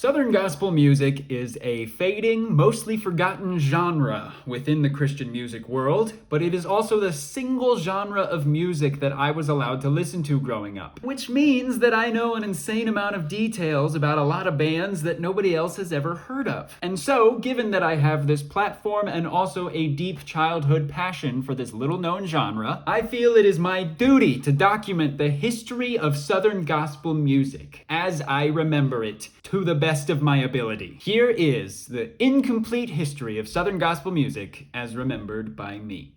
Southern gospel music is a fading, mostly forgotten genre within the Christian music world, but it is also the single genre of music that I was allowed to listen to growing up, which means that I know an insane amount of details about a lot of bands that nobody else has ever heard of. And so, given that I have this platform and also a deep childhood passion for this little-known genre, I feel it is my duty to document the history of Southern gospel music, as I remember it, to the best of my ability. Here is the incomplete history of Southern gospel music as remembered by me.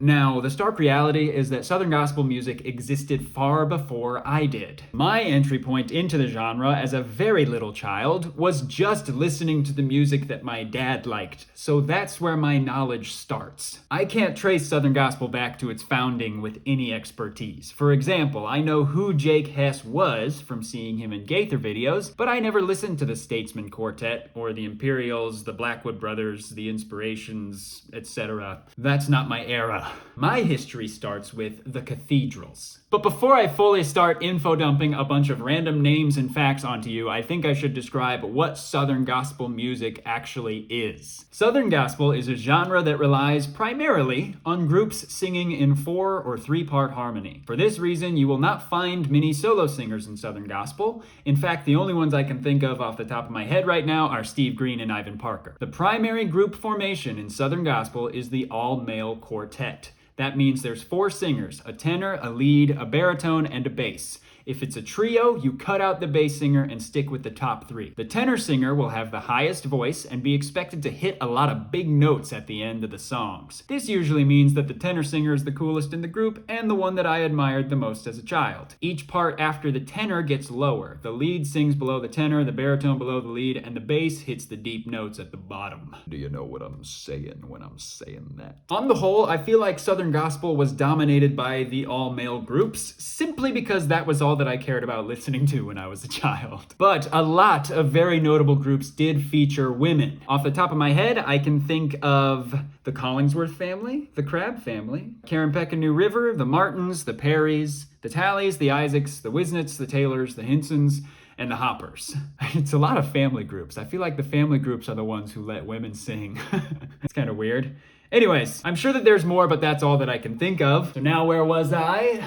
Now, the stark reality is that Southern gospel music existed far before I did. My entry point into the genre as a very little child was just listening to the music that my dad liked, so that's where my knowledge starts. I can't trace Southern gospel back to its founding with any expertise. For example, I know who Jake Hess was from seeing him in Gaither videos, but I never listened to the Statesman Quartet, or the Imperials, the Blackwood Brothers, the Inspirations, etc. That's not my era. My history starts with the cathedrals. But before I fully start info dumping a bunch of random names and facts onto you, I think I should describe what Southern gospel music actually is. Southern gospel is a genre that relies primarily on groups singing in 4 or 3-part harmony. For this reason, you will not find many solo singers in Southern gospel. In fact, the only ones I can think of off the top of my head right now are Steve Green and Ivan Parker. The primary group formation in Southern gospel is the all-male quartet. That means there's 4 singers, a tenor, a lead, a baritone, and a bass. If it's a trio, you cut out the bass singer and stick with the top 3. The tenor singer will have the highest voice and be expected to hit a lot of big notes at the end of the songs. This usually means that the tenor singer is the coolest in the group and the one that I admired the most as a child. Each part after the tenor gets lower. The lead sings below the tenor, the baritone below the lead, and the bass hits the deep notes at the bottom. Do you know what I'm saying when I'm saying that? On the whole, I feel like Southern gospel was dominated by the all-male groups simply because that was all that I cared about listening to when I was a child. But a lot of very notable groups did feature women. Off the top of my head, I can think of the Collingsworth family, the Crabb family, Karen Peck and New River, the Martins, the Perrys, the Tallies, the Isaacs, the Wisnets, the Taylors, the Hinsons, and the Hoppers. It's a lot of family groups. I feel like the family groups are the ones who let women sing. It's kind of weird. Anyways, I'm sure that there's more, but that's all that I can think of. So now where was I?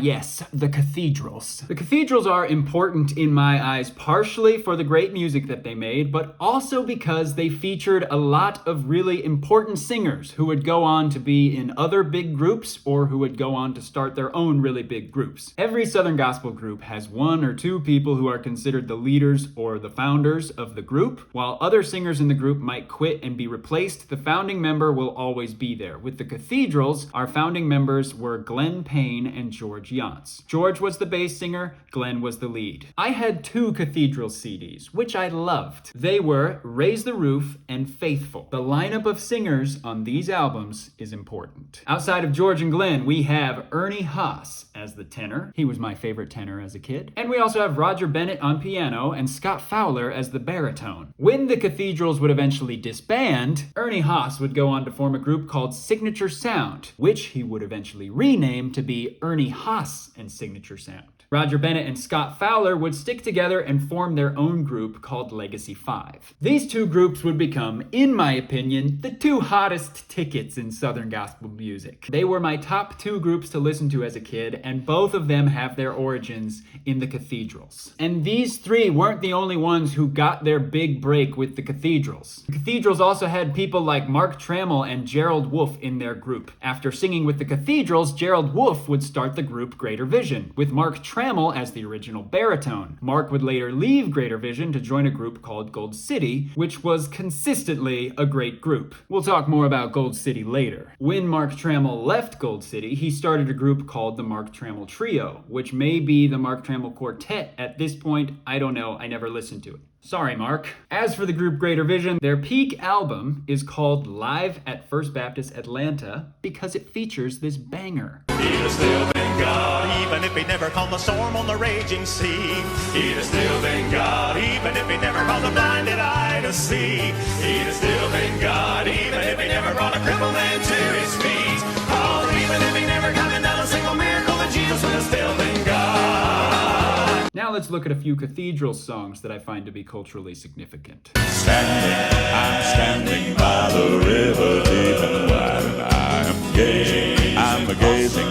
Yes, the cathedrals. The cathedrals are important in my eyes, partially for the great music that they made, but also because they featured a lot of really important singers who would go on to be in other big groups or who would go on to start their own really big groups. Every Southern gospel group has 1 or 2 people who are considered the leaders or the founders of the group. While other singers in the group might quit and be replaced, the founding member will always be there. With the cathedrals, our founding members were Glenn Payne and George Yance. George was the bass singer, Glenn was the lead. I had 2 cathedral CDs, which I loved. They were Raise the Roof and Faithful. The lineup of singers on these albums is important. Outside of George and Glenn, we have Ernie Haase as the tenor. He was my favorite tenor as a kid. And we also have Roger Bennett on piano and Scott Fowler as the baritone. When the cathedrals would eventually disband, Ernie Haase would go on to form a group called Signature Sound, which he would eventually rename to be Ernie Haase and Signature Sound. Roger Bennett and Scott Fowler would stick together and form their own group called Legacy 5. These 2 groups would become, in my opinion, the 2 hottest tickets in Southern gospel music. They were my top 2 groups to listen to as a kid, and both of them have their origins in the cathedrals. And these 3 weren't the only ones who got their big break with the cathedrals. The cathedrals also had people like Mark Trammell and Gerald Wolfe in their group. After singing with the cathedrals, Gerald Wolfe would start the group Greater Vision, with Mark Trammell as the original baritone. Mark would later leave Greater Vision to join a group called Gold City, which was consistently a great group. We'll talk more about Gold City later. When Mark Trammell left Gold City, he started a group called the Mark Trammell Trio, which may be the Mark Trammell Quartet at this point. I don't know, I never listened to it. Sorry, Mark. As for the group Greater Vision, their peak album is called Live at First Baptist Atlanta because it features this banger. He'd have still been God, even if he never calmed the storm on the raging sea. He'd have still been God, even if he never caused a blinded eye to see. He'd have still been God, even if he never brought a crippled man to his feet. Oh, even if he never counted down a single miracle, then Jesus would have still been God. Now let's look at a few cathedral songs that I find to be culturally significant. I'm standing by the river deep and wide, and I am gazing across the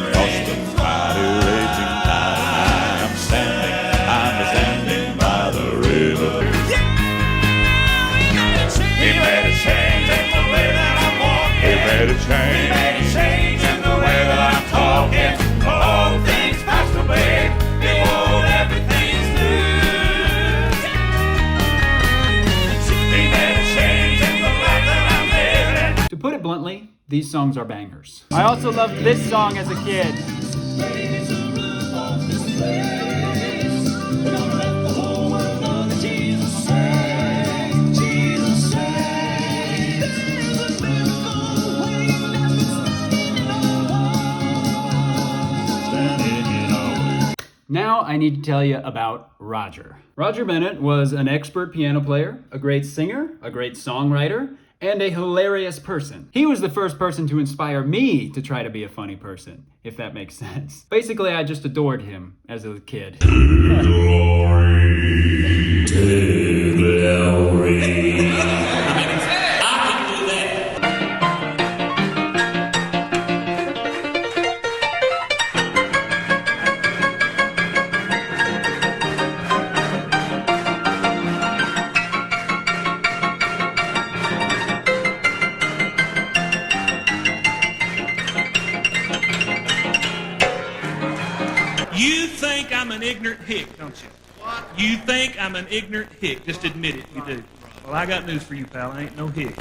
mighty raging tide. I'm standing by the river. He made a change in the way that I'm walking. He made a change in the way that I'm talking. All things passed away. Behold, everything's new. He made a change in the life that I'm living. To put it bluntly, these songs are bangers. I also loved this song as a kid. Now I need to tell you about Roger. Roger Bennett was an expert piano player, a great singer, a great songwriter, and a hilarious person. He was the first person to inspire me to try to be a funny person, if that makes sense. Basically, I just adored him as a kid. Glory to glory. You think I'm an ignorant hick, don't you? What? You think I'm an ignorant hick. Just admit it, you do. Well, I got news for you, pal. I ain't no hick.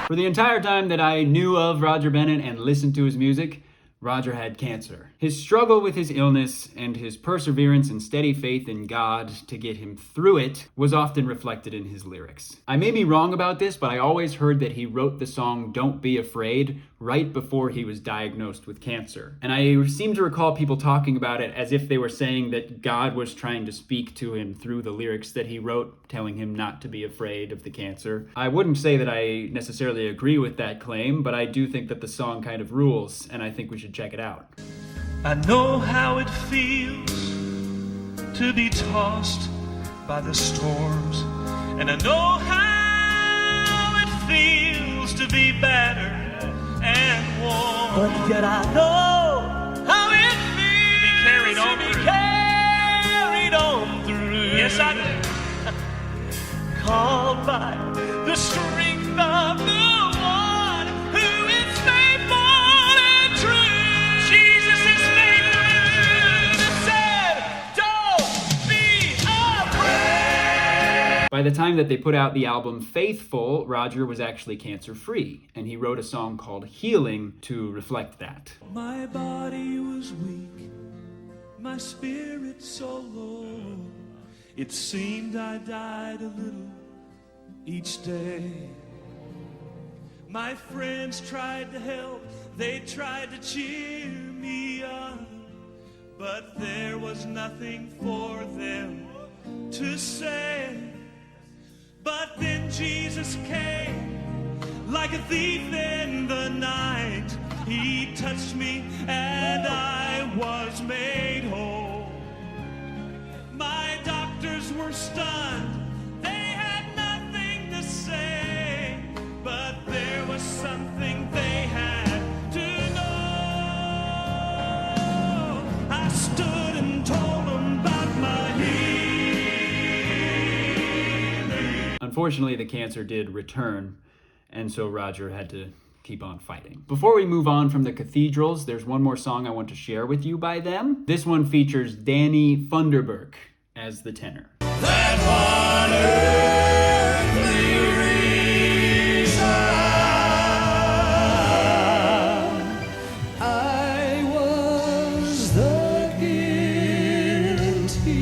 For the entire time that I knew of Roger Bennett and listened to his music, Roger had cancer. His struggle with his illness and his perseverance and steady faith in God to get him through it was often reflected in his lyrics. I may be wrong about this, but I always heard that he wrote the song Don't Be Afraid right before he was diagnosed with cancer. And I seem to recall people talking about it as if they were saying that God was trying to speak to him through the lyrics that he wrote, telling him not to be afraid of the cancer. I wouldn't say that I necessarily agree with that claim, but I do think that the song kind of rules, and I think we should check it out. I know how it feels to be tossed by the storms, and I know how it feels to be battered and warm. But yet I know how it feels to be carried on through. Yes, I do. Called by the strength of the one who is faithful and true. Jesus is faithful. Said, don't be afraid. By the time that they put out the album Faithful, Roger was actually cancer-free, and he wrote a song called Healing to reflect that. My body was weak, my spirit so low. It seemed I died a little each day. My friends tried to help, they tried to cheer me up, but there was nothing for them to say. But then Jesus came like a thief in the night. He touched me and I was made whole. My doctors were stunned, they had nothing to say, but there was something they had to know. I stood and told them about my healing. Unfortunately, the cancer did return, and so Roger had to keep on fighting. Before we move on from the cathedrals, there's one more song I want to share with you by them. This one features Danny Funderburk as the tenor. That one earthly reason I was the guilty.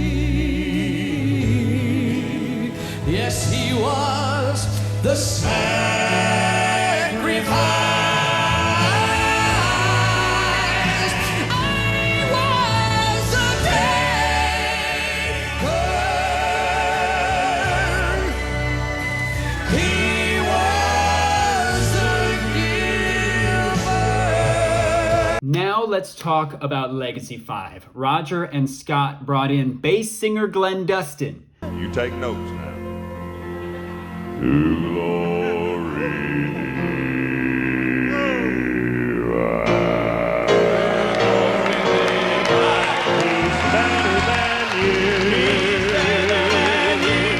Yes, he was the sacrifice. let's talk about Legacy 5. Roger and Scott brought in bass singer Glenn Dustin. You take notes now.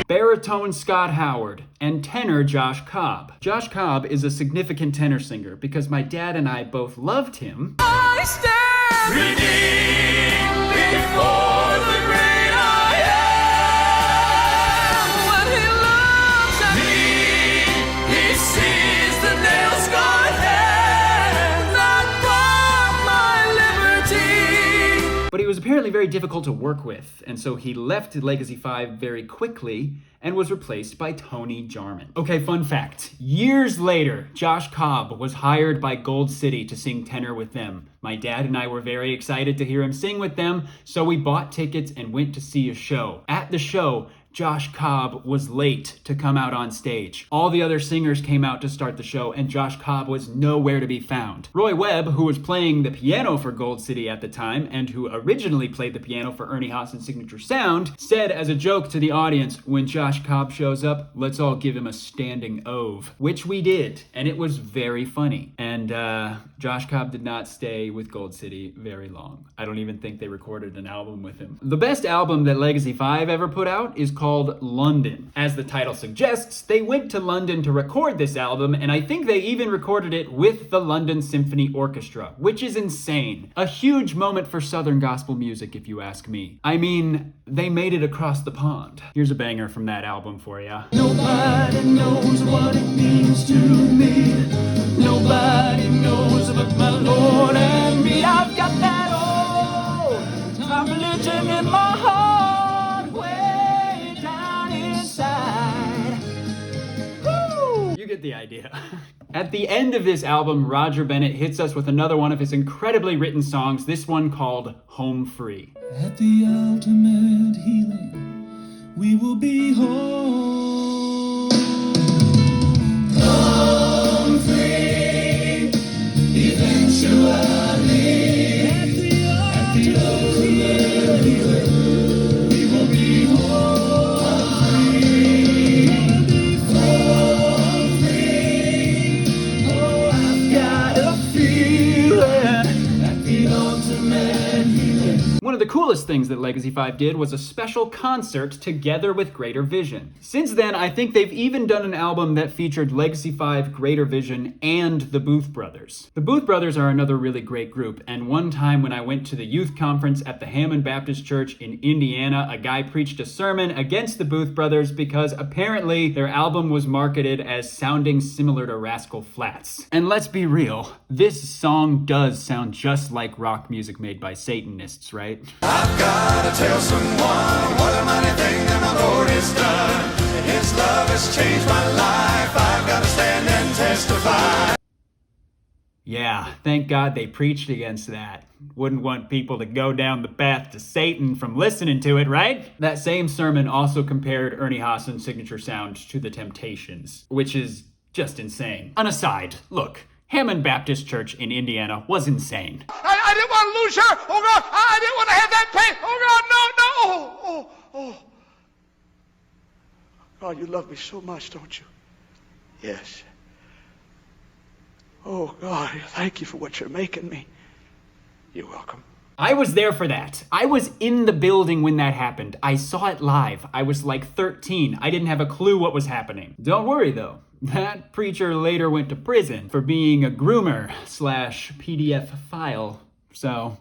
Baritone Scott Howard, and tenor Josh Cobb. Josh Cobb is a significant tenor singer because my dad and I both loved him. I stand redeemed before the great I am. When he looks at me, he sees the nail-scarred hand that bought my liberty. But he was apparently very difficult to work with, and so he left Legacy 5 very quickly and was replaced by Tony Jarman. Okay, fun fact. Years later, Josh Cobb was hired by Gold City to sing tenor with them. My dad and I were very excited to hear him sing with them, so we bought tickets and went to see a show. At the show, Josh Cobb was late to come out on stage. All the other singers came out to start the show, and Josh Cobb was nowhere to be found. Roy Webb, who was playing the piano for Gold City at the time, and who originally played the piano for Ernie Haase's Signature Sound, said as a joke to the audience, when Josh Cobb shows up, let's all give him a standing ove. Which we did, and it was very funny. And Josh Cobb did not stay with Gold City very long. I don't even think they recorded an album with him. The best album that Legacy 5 ever put out is called London. As the title suggests, they went to London to record this album, and I think they even recorded it with the London Symphony Orchestra, which is insane. A huge moment for Southern gospel music, if you ask me. I mean, they made it across the pond. Here's a banger from that album for ya. Nobody knows what it means to me. Nobody knows but my Lord and me. I've got that old time religion in my heart, way down inside. Woo! You get the idea. At the end of this album, Roger Bennett hits us with another one of his incredibly written songs, this one called Home Free. At the ultimate healing, we will be home. Home free, eventually. At the ultimate healing, we will be home free. Home free. Oh, I've got a feeling at the ultimate healing. One of the coolest things that Legacy 5 did was a special concert together with Greater Vision. Since then, I think they've even done an album that featured Legacy 5, Greater Vision, and the Booth Brothers. The Booth Brothers are another really great group, and one time when I went to the youth conference at the Hammond Baptist Church in Indiana, a guy preached a sermon against the Booth Brothers because apparently their album was marketed as sounding similar to Rascal Flatts. And let's be real, this song does sound just like rock music made by Satanists, right? I've gotta tell someone what a mighty thing that my Lord has done. His love has changed my life. I've gotta stand and testify. Yeah, thank God they preached against that. Wouldn't want people to go down the path to Satan from listening to it, right? That same sermon also compared Ernie Haase's Signature Sound to the Temptations, which is just insane. An aside, look, Hammond Baptist Church in Indiana was insane. I didn't want to lose her. Oh, God, I didn't want to have that pain. Oh, God, no. Oh. God, you love me so much, don't you? Yes. Oh, God, thank you for what you're making me. You're welcome. I was there for that. I was in the building when that happened. I saw it live. I was like 13. I didn't have a clue what was happening. Don't worry, though. That preacher later went to prison for being a groomer / PDF file. So,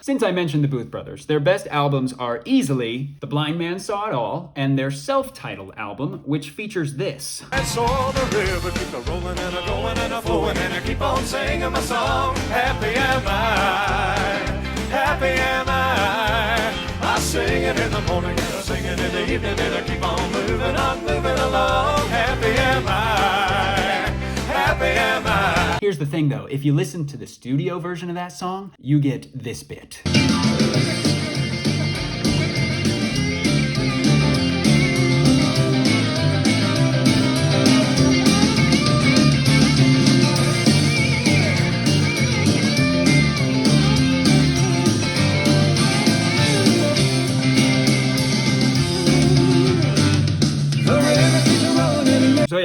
since I mentioned the Booth Brothers, their best albums are easily The Blind Man Saw It All and their self-titled album, which features this. I saw the river keep a rolling and a going and a flowing, and I keep on singing my song. Happy am I, happy am I. I sing it in the morning and I sing it in the evening, and I keep on moving along. Happy am I, happy am I. Here's the thing though, if you listen to the studio version of that song, you get this bit.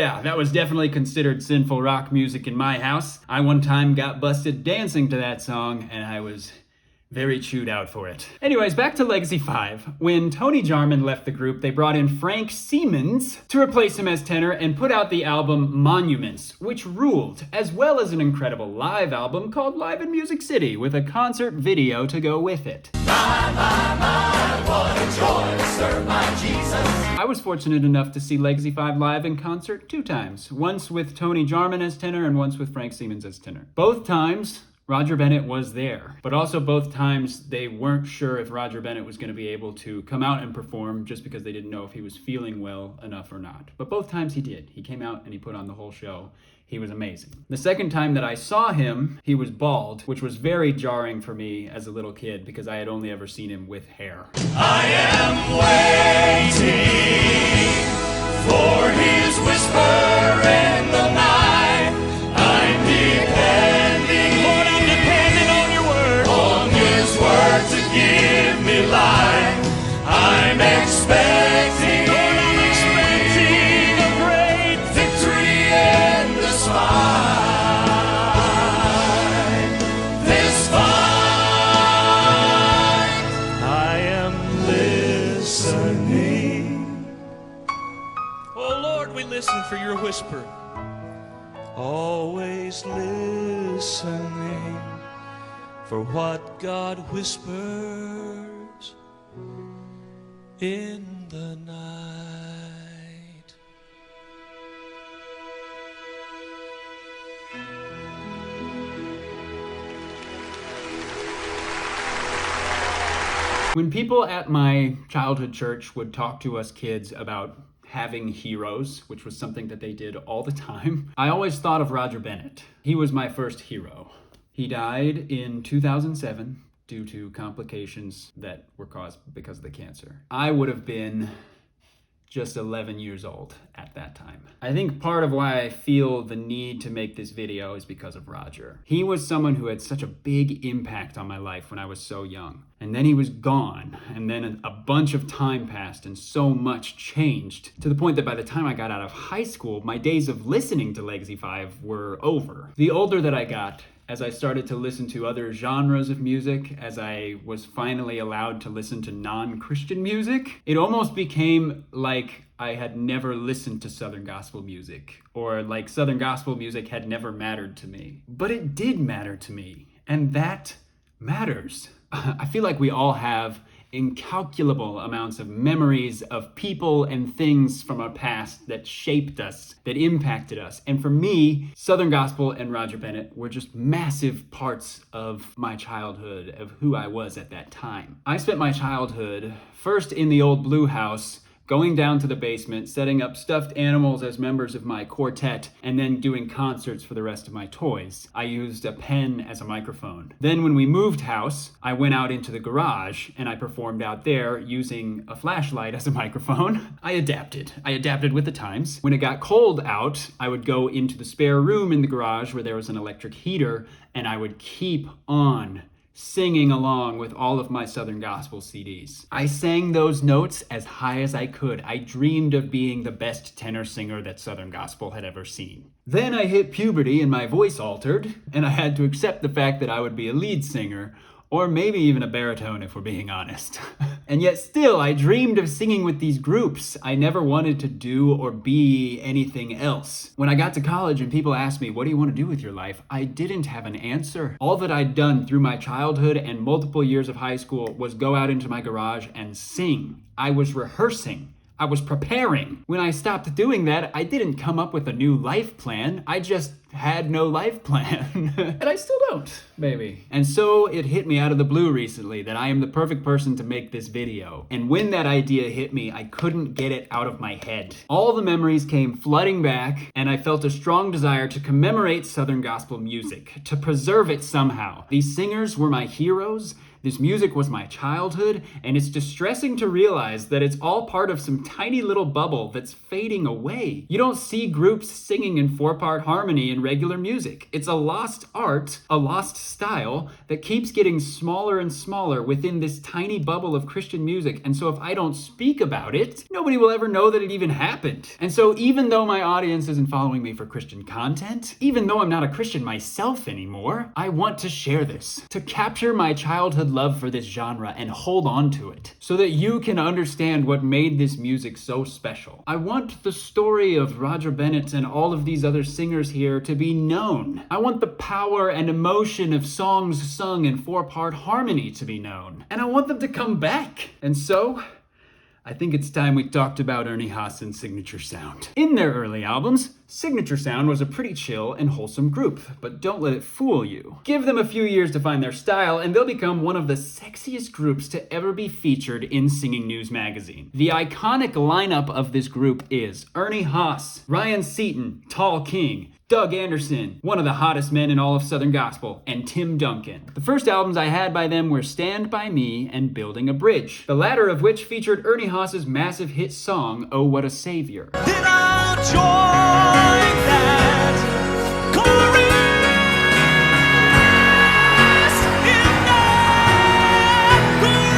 yeah, that was definitely considered sinful rock music in my house. I one time got busted dancing to that song, and I was very chewed out for it. Anyways, back to Legacy 5. When Tony Jarman left the group, they brought in Frank Siemens to replace him as tenor and put out the album Monuments, which ruled, as well as an incredible live album called Live in Music City with a concert video to go with it. What a joy to serve my Jesus. I was fortunate enough to see Legacy 5 live in concert 2 times, once with Tony Jarman as tenor and once with Frank Siemens as tenor. Both times, Roger Bennett was there, but also both times they weren't sure if Roger Bennett was going to be able to come out and perform just because they didn't know if he was feeling well enough or not. But both times he did. He came out and he put on the whole show. He was amazing. The second time that I saw him, he was bald, which was very jarring for me as a little kid because I had only ever seen him with hair. I am waiting for his whisper in the night. I'm depending, Lord, I'm depending on your word, on his word to give me life. I'm expecting, Lord, I'm expecting a great victory in this fight. This fight, I am listening. Oh Lord, we listen for your whisper. Always listening for what God whispers in the night. When people at my childhood church would talk to us kids about having heroes, which was something that they did all the time, I always thought of Roger Bennett. He was my first hero. He died in 2007 due to complications that were caused because of the cancer. I would have been just 11 years old at that time. I think part of why I feel the need to make this video is because of Roger. He was someone who had such a big impact on my life when I was so young. And then he was gone, and then a bunch of time passed and so much changed to the point that by the time I got out of high school, my days of listening to Legacy 5 were over. The older that I got, as I started to listen to other genres of music, as I was finally allowed to listen to non-Christian music, it almost became like I had never listened to Southern gospel music, or like Southern gospel music had never mattered to me. But it did matter to me, and that matters. I feel like we all have incalculable amounts of memories of people and things from our past that shaped us, that impacted us. And for me, Southern Gospel and Roger Bennett were just massive parts of my childhood, of who I was at that time. I spent my childhood first in the old blue house, going down to the basement, setting up stuffed animals as members of my quartet, and then doing concerts for the rest of my toys. I used a pen as a microphone. Then when we moved house, I went out into the garage and I performed out there using a flashlight as a microphone. I adapted with the times. When it got cold out, I would go into the spare room in the garage where there was an electric heater, and I would keep on singing along with all of my Southern Gospel CDs. I sang those notes as high as I could. I dreamed of being the best tenor singer that Southern Gospel had ever seen. Then I hit puberty and my voice altered, and I had to accept the fact that I would be a lead singer, or maybe even a baritone if we're being honest. And yet still, I dreamed of singing with these groups. I never wanted to do or be anything else. When I got to college and people asked me, what do you want to do with your life? I didn't have an answer. All that I'd done through my childhood and multiple years of high school was go out into my garage and sing. I was rehearsing. I was preparing. When I stopped doing that, I didn't come up with a new life plan. I just had no life plan. And I still don't, maybe. And so it hit me out of the blue recently that I am the perfect person to make this video. And when that idea hit me, I couldn't get it out of my head. All the memories came flooding back, and I felt a strong desire to commemorate Southern Gospel music, to preserve it somehow. These singers were my heroes. This music was my childhood, and it's distressing to realize that it's all part of some tiny little bubble that's fading away. You don't see groups singing in 4-part harmony in regular music. It's a lost art, a lost style, that keeps getting smaller and smaller within this tiny bubble of Christian music, and so if I don't speak about it, nobody will ever know that it even happened. And so even though my audience isn't following me for Christian content, even though I'm not a Christian myself anymore, I want to share this, to capture my childhood love for this genre and hold on to it, so that you can understand what made this music so special. I want the story of Roger Bennett and all of these other singers here to be known. I want the power and emotion of songs sung in 4-part harmony to be known. And I want them to come back. And so, I think it's time we talked about Ernie Haase's signature sound. In their early albums, Signature Sound was a pretty chill and wholesome group, but don't let it fool you. Give them a few years to find their style, and they'll become one of the sexiest groups to ever be featured in Singing News magazine. The iconic lineup of this group is Ernie Haase, Ryan Seaton, Tall King, Doug Anderson, one of the hottest men in all of Southern Gospel, and Tim Duncan. The first albums I had by them were Stand By Me and Building a Bridge, the latter of which featured Ernie Haase's massive hit song, Oh What a Savior. Then I'll join that chorus in that great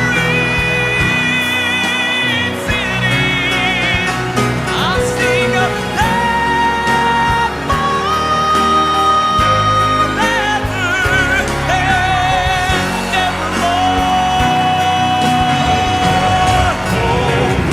city. I'll sing of that forever and evermore. Oh, what a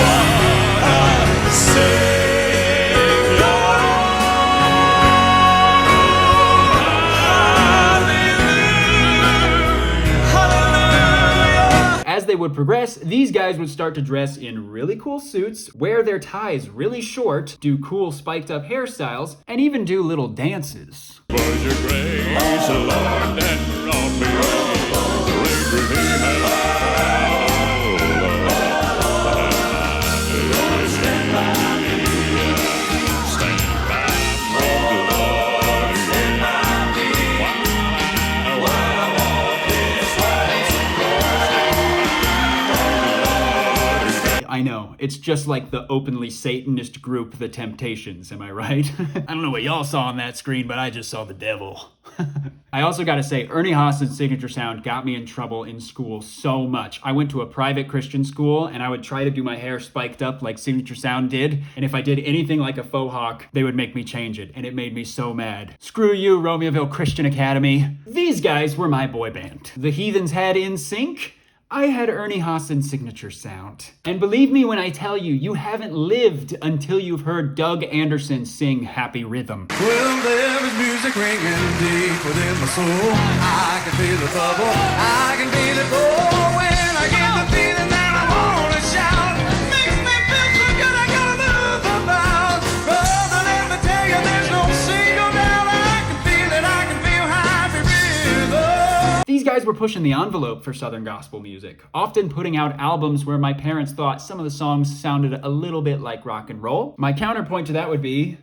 As they would progress, these guys would start to dress in really cool suits, wear their ties really short, do cool spiked up hairstyles, and even do little dances. Was your grace, Lord, that brought me great relief and stand by me, Lord, stand by me, while I walk this way. I know, it's just like the openly Satanist group The Temptations, am I right? I don't know what y'all saw on that screen, but I just saw the devil. I also gotta say, Ernie Haase's signature sound got me in trouble in school so much. I went to a private Christian school, and I would try to do my hair spiked up like signature sound did, and if I did anything like a faux hawk, they would make me change it, and it made me so mad. Screw you, Romeoville Christian Academy. These guys were my boy band. The Heathens had NSYNC. I had Ernie Haase's signature sound. And believe me when I tell you, you haven't lived until you've heard Doug Anderson sing Happy Rhythm. Well, there is music ringing deep within my soul. I can feel the bubble, I can feel it go. When I get the feeling that I wanna shout, makes me feel so good I gotta move about. Brother, let me tell you, there's no single doubt. I can feel it, I can feel happy rhythm. These guys were pushing the envelope for Southern gospel music, often putting out albums where my parents thought some of the songs sounded a little bit like rock and roll. My counterpoint to that would be,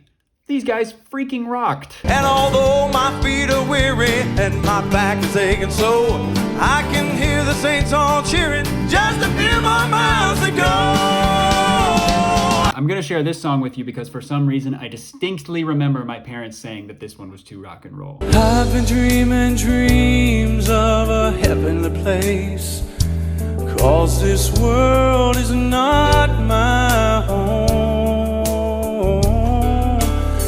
these guys freaking rocked. And although my feet are weary and my back is aching so, I can hear the saints all cheering, just a few more miles to go. I'm gonna share this song with you because for some reason I distinctly remember my parents saying that this one was too rock and roll. I've been dreaming dreams of a heavenly place, 'cause this world is not my home.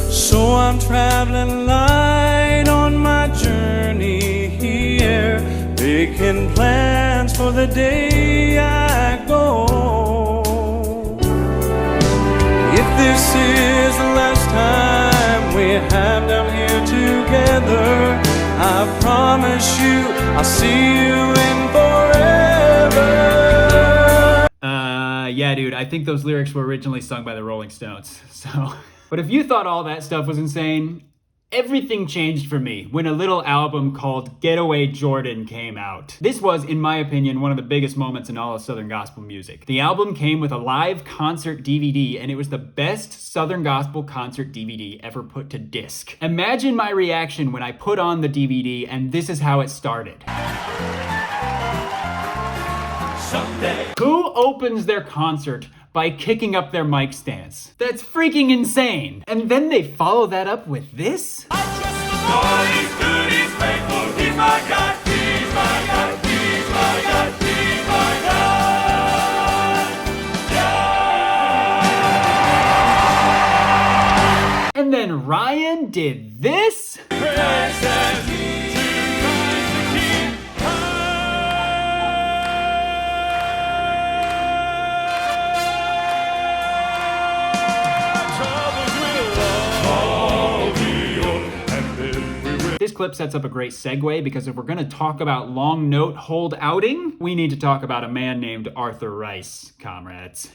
So I'm traveling light on my journey here, making plans for the day I go. If this is the last time we have down here together, I promise you I'll see you in forever. Yeah, dude, I think those lyrics were originally sung by the Rolling Stones, so. But if you thought all that stuff was insane, everything changed for me when a little album called Getaway Jordan came out. This was, in my opinion, one of the biggest moments in all of Southern gospel music. The album came with a live concert DVD, and it was the best Southern gospel concert DVD ever put to disc. Imagine my reaction when I put on the DVD, and this is how it started. someday. Who opens their concert by kicking up their mic stands? That's freaking insane. And then they follow that up with this? God is good, he's faithful, he's my God, he's my God, he's my God, he's my God. And then Ryan did this? Praises to Christ the King. This clip sets up a great segue because if we're going to talk about long note hold outing, we need to talk about a man named Arthur Rice, comrades.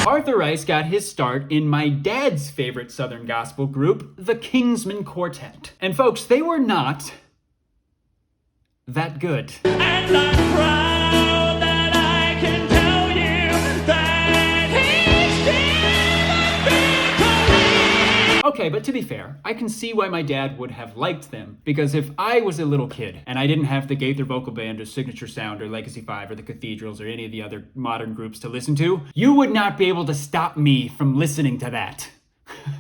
Arthur Rice got his start in my dad's favorite Southern gospel group, the Kingsmen Quartet. And folks, they were not that good. And I'm proud that I can tell you that he's still a victory. Okay, but to be fair, I can see why my dad would have liked them, because if I was a little kid and I didn't have the Gaither vocal band or Signature Sound or Legacy 5 or the Cathedrals or any of the other modern groups to listen to, you would not be able to stop me from listening to that.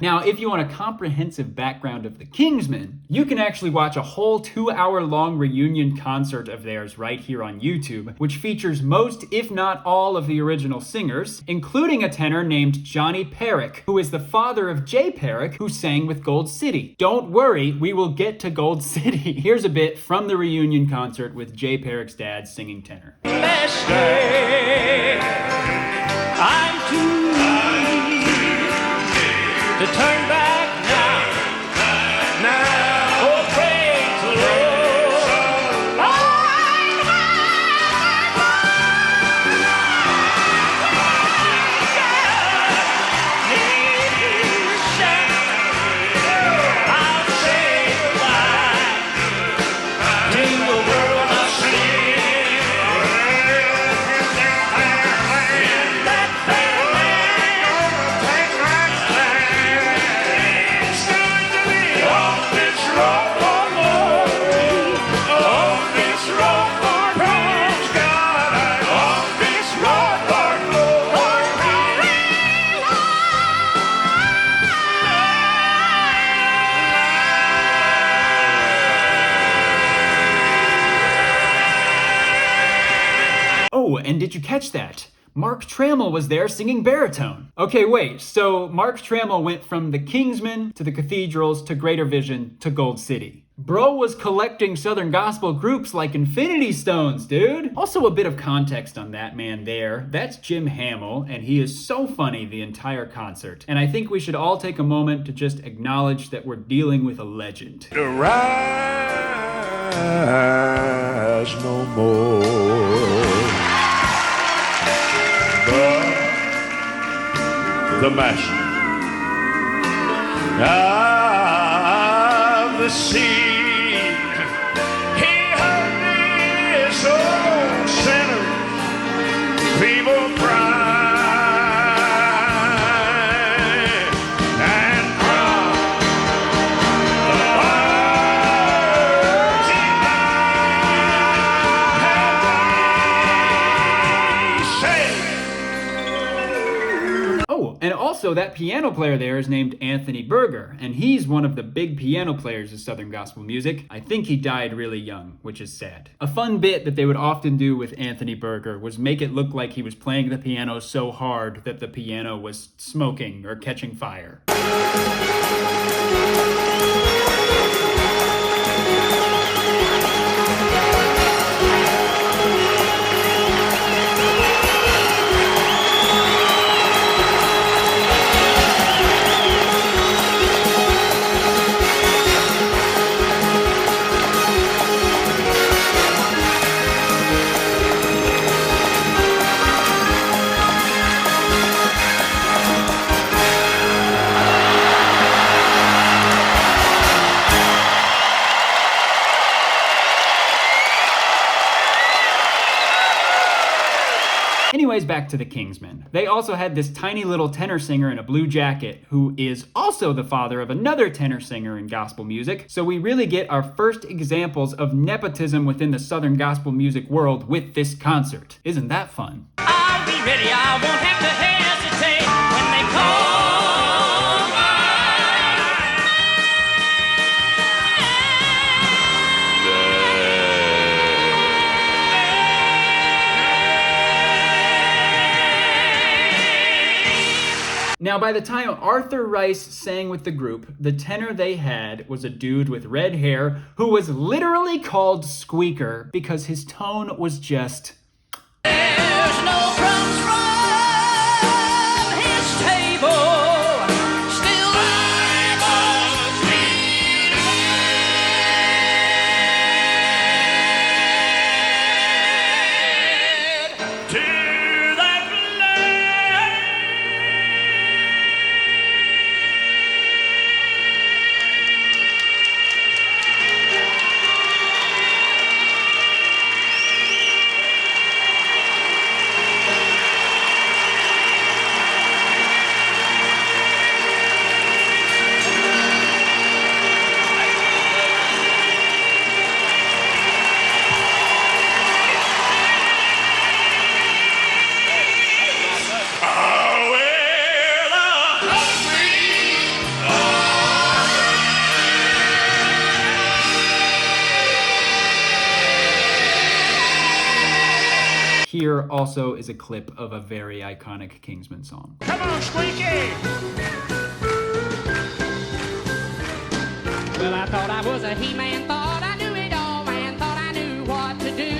Now, if you want a comprehensive background of the Kingsmen, you can actually watch a whole 2-hour-long reunion concert of theirs right here on YouTube, which features most, if not all, of the original singers, including a tenor named Johnny Perrick, who is the father of Jay Perrick, who sang with Gold City. Don't worry, we will get to Gold City. Here's a bit from the reunion concert with Jay Perrick's dad singing tenor. Last day, I'm too to turn back now. Oh, praise the Lord. I'll say goodbye to the world of sin. In that fair land, take my stand. Stand to me on this road for glory, on this road for praise God, on this road for glory. Oh, and did you catch that? Mark Trammell was there singing baritone. Okay, wait, so Mark Trammell went from the Kingsmen to the Cathedrals to Greater Vision to Gold City. Bro was collecting Southern gospel groups like Infinity Stones, dude. Also, a bit of context on that man there. That's Jim Hamill, and he is so funny the entire concert. And I think we should all take a moment to just acknowledge that we're dealing with a legend. Rise no more. But the master of the sea, he heard this old sinner people cry and cry. The words he died, he said. Oh, and Also, that piano player there is named Anthony Berger, and he's one of the big piano players of Southern gospel music. I think he died really young, which is sad. A fun bit that they would often do with Anthony Berger was make it look like he was playing the piano so hard that the piano was smoking or catching fire. Anyways, back to the Kingsmen. They also had this tiny little tenor singer in a blue jacket who is also the father of another tenor singer in gospel music, so we really get our first examples of nepotism within the Southern gospel music world with this concert. Isn't that fun? I'll be ready, I won't have to hesitate when they call. Now, by the time Arthur Rice sang with the group, the tenor they had was a dude with red hair who was literally called Squeaker because his tone was just... There's no crumbs from his table, still I must feed it to that Here also is a clip of a very iconic Kingsmen song. Come on, Squeaky! Well, I thought I was a he-man, thought I knew it all, man, thought I knew what to do.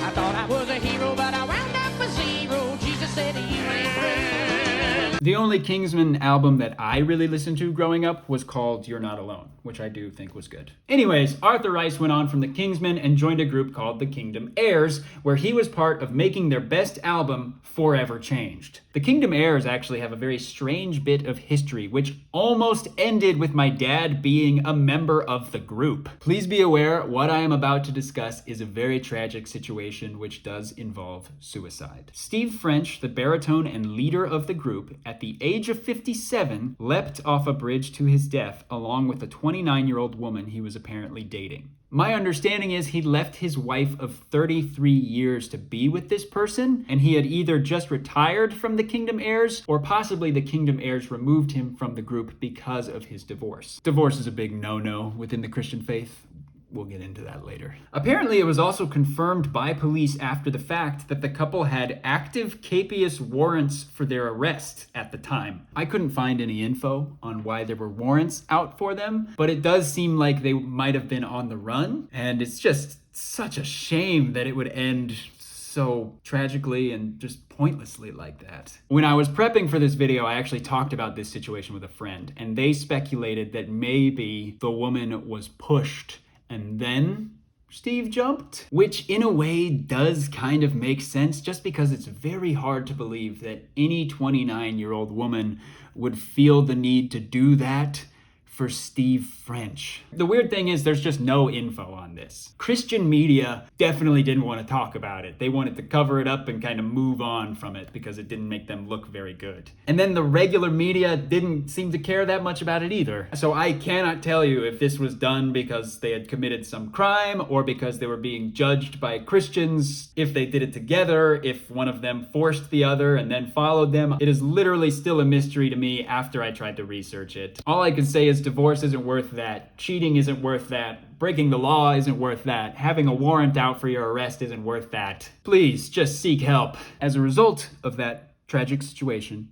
I thought I was a hero, but I wound up a zero. Jesus said you ain't through. The only Kingsmen album that I really listened to growing up was called You're Not Alone, which I do think was good. Anyways, Arthur Rice went on from the Kingsmen and joined a group called the Kingdom Heirs, where he was part of making their best album, Forever Changed. The Kingdom Heirs actually have a very strange bit of history, which almost ended with my dad being a member of the group. Please be aware, what I am about to discuss is a very tragic situation which does involve suicide. Steve French, the baritone and leader of the group, at the age of 57, leapt off a bridge to his death along with a 29-year-old woman he was apparently dating. My understanding is he left his wife of 33 years to be with this person, and he had either just retired from the Kingdom Heirs, or possibly the Kingdom Heirs removed him from the group because of his divorce. Divorce is a big no-no within the Christian faith. We'll get into that later. Apparently, it was also confirmed by police after the fact that the couple had active capious warrants for their arrest at the time. I couldn't find any info on why there were warrants out for them, but it does seem like they might have been on the run, and it's just such a shame that it would end so tragically and just pointlessly like that. When I was prepping for this video, I actually talked about this situation with a friend, and they speculated that maybe the woman was pushed and then Steve jumped, which in a way does kind of make sense just because it's very hard to believe that any 29-year-old woman would feel the need to do that for Steve French. The weird thing is there's just no info on this. Christian media definitely didn't want to talk about it. They wanted to cover it up and kind of move on from it because it didn't make them look very good. And then the regular media didn't seem to care that much about it either. So I cannot tell you if this was done because they had committed some crime or because they were being judged by Christians, if they did it together, if one of them forced the other and then followed them. It is literally still a mystery to me after I tried to research it. All I can say is divorce isn't worth that. Cheating isn't worth that. Breaking the law isn't worth that. Having a warrant out for your arrest isn't worth that. Please, just seek help. As a result of that tragic situation,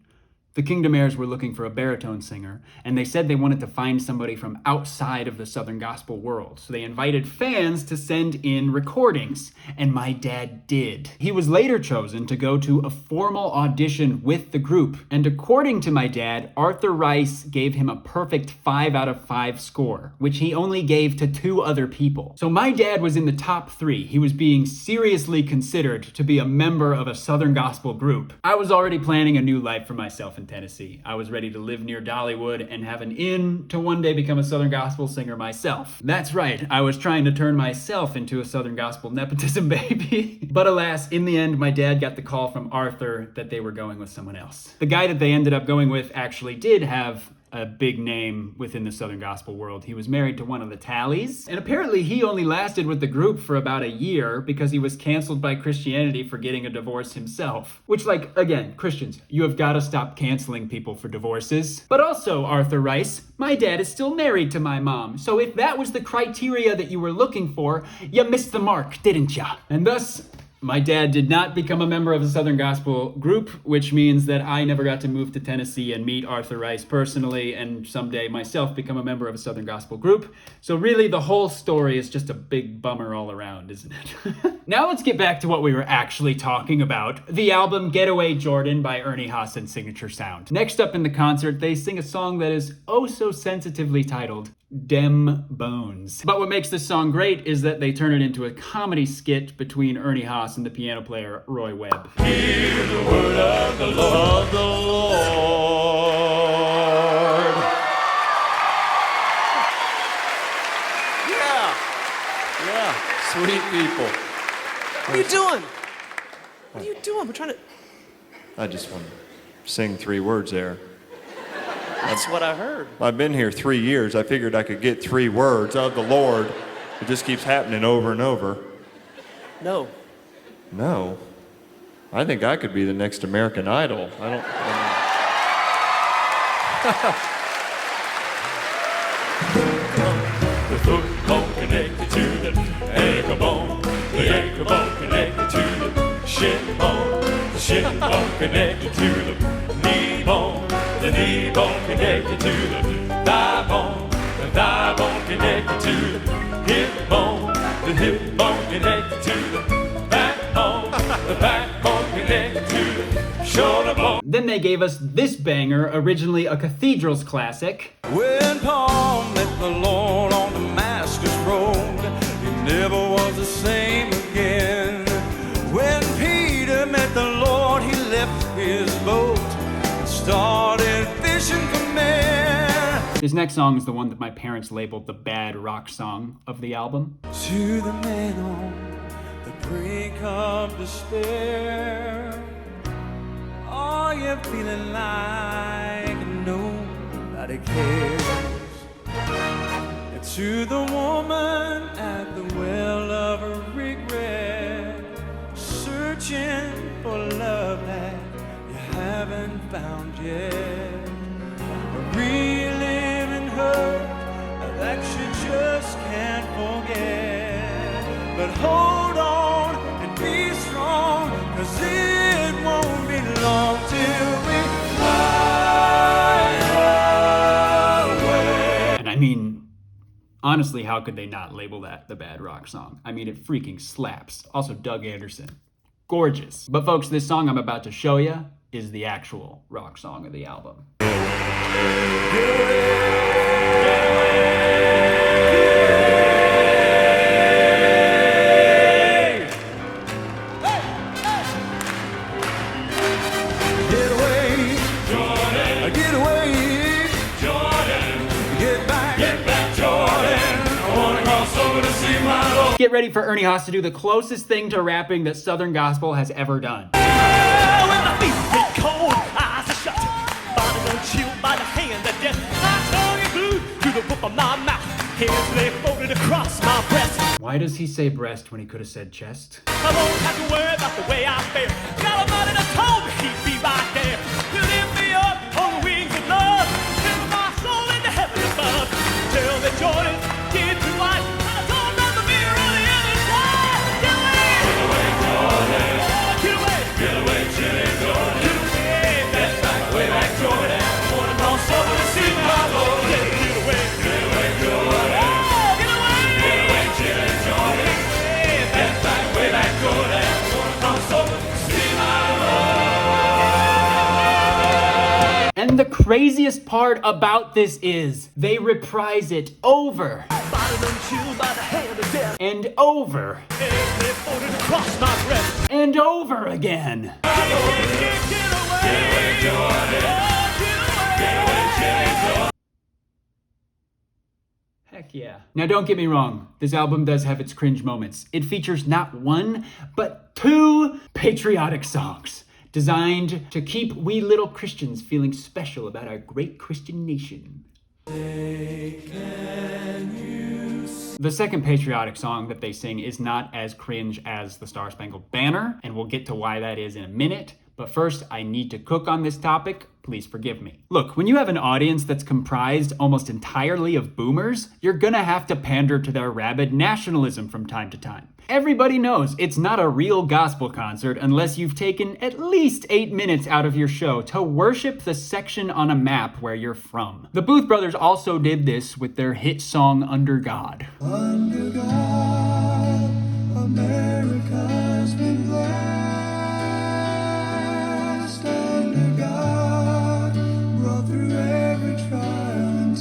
the Kingdom Heirs were looking for a baritone singer, and they said they wanted to find somebody from outside of the Southern Gospel world. So they invited fans to send in recordings, and my dad did. He was later chosen to go to a formal audition with the group, and according to my dad, Arthur Rice gave him a perfect 5 out of 5 score, which he only gave to 2 other people. So my dad was in the top 3. He was being seriously considered to be a member of a Southern Gospel group. I was already planning a new life for myself in Tennessee. I was ready to live near Dollywood and have an in to one day become a Southern Gospel singer myself. That's right, I was trying to turn myself into a Southern Gospel nepotism baby. But alas, in the end, my dad got the call from Arthur that they were going with someone else. The guy that they ended up going with actually did have a big name within the Southern Gospel world. He was married to one of the Tallies, and apparently he only lasted with the group for about a year because he was canceled by Christianity for getting a divorce himself. Which, like, again, Christians, you have got to stop canceling people for divorces. But also, Arthur Rice, my dad is still married to my mom, so if that was the criteria that you were looking for, you missed the mark, didn't ya? And thus, my dad did not become a member of the Southern Gospel group, which means that I never got to move to Tennessee and meet Arthur Rice personally, and someday myself become a member of a Southern Gospel group. So really, the whole story is just a big bummer all around, isn't it? Now let's get back to what we were actually talking about, the album Getaway Jordan by Ernie Haase and Signature Sound. Next up in the concert, they sing a song that is oh so sensitively titled Dem Bones. But what makes this song great is that they turn it into a comedy skit between Ernie Haase and the piano player Roy Webb. Hear the word of the Lord. Of the Lord. Yeah, sweet people. What are you doing? What are you doing? We're trying to... I just want to sing 3 words there. That's what I heard. I've been here 3 years. I figured I could get 3 words of the Lord. It just keeps happening over and over. No. No. I think I could be the next American Idol. The foot bone connected to the ankle bone. The ankle bone connected to the shin bone. The shin bone connected to the knee bone. The knee bone connected to the thigh bone. The thigh bone connected to the hip bone. The hip bone connected to the backbone. The backbone connected to the shoulder bone. Then they gave us this banger, originally a cathedrals classic. When Paul met the Lord on Damascus road, he never was the same again. When Peter met the Lord, he left his boat and started fishing for men. This next song is the one that my parents labeled the bad rock song of the album. To the man on the brink of despair, are you feeling like nobody cares? And to the woman at the well of regret, searching for love that you haven't found yet, reliving hurt that you just can't forget. But hold on and be strong, 'cause it won't be long till we fly away. And I mean, honestly, how could they not label that the bad rock song? I mean, it freaking slaps. Also, Doug Anderson. Gorgeous. But folks, this song I'm about to show you is the actual rock song of the album. Get away, Jordan. Get away, Jordan. Get back. get ready for Ernie Haase to do the closest thing to rapping that Southern Gospel has ever done. When my feet get cold, eyes are shut, body don't chill by the hand of death. My tongue is glued to the roof of my mouth, hands lay folded across my breast. Why does he say breast when he could have said chest? I won't have to worry about the way I fare. Got a body that told me he'd be right there to lift me up on the wings of love, fill my soul into heaven above. Tell the Jordans, get to life. I told them to be on the other side. Get away, Jordan. Get away, Jimmy Jordan. Get away, that's back, way back, Jordan. Wanna cross over to see my Lord. Get away, Jordan. Get away, Jimmy Jordan. That's back, way back, Jordan. Wanna cross over to see my Lord. And the craziest part about this is they reprise it over Body don't chill by the hand of death. and over Hands lay folded across my breast. and over again. Get away, Jordan. Heck yeah. Now don't get me wrong, this album does have its cringe moments. It features not one, but two patriotic songs designed to keep we little Christians feeling special about our great Christian nation. The second patriotic song that they sing is not as cringe as the Star Spangled Banner, and we'll get to why that is in a minute. But first, I need to cook on this topic. Please forgive me. Look, when you have an audience that's comprised almost entirely of boomers, you're gonna have to pander to their rabid nationalism from time to time. Everybody knows it's not a real gospel concert unless you've taken at least 8 minutes out of your show to worship the section on a map where you're from. The Booth Brothers also did this with their hit song Under God. Under God, America's been blessed. Under God, brought through every trial and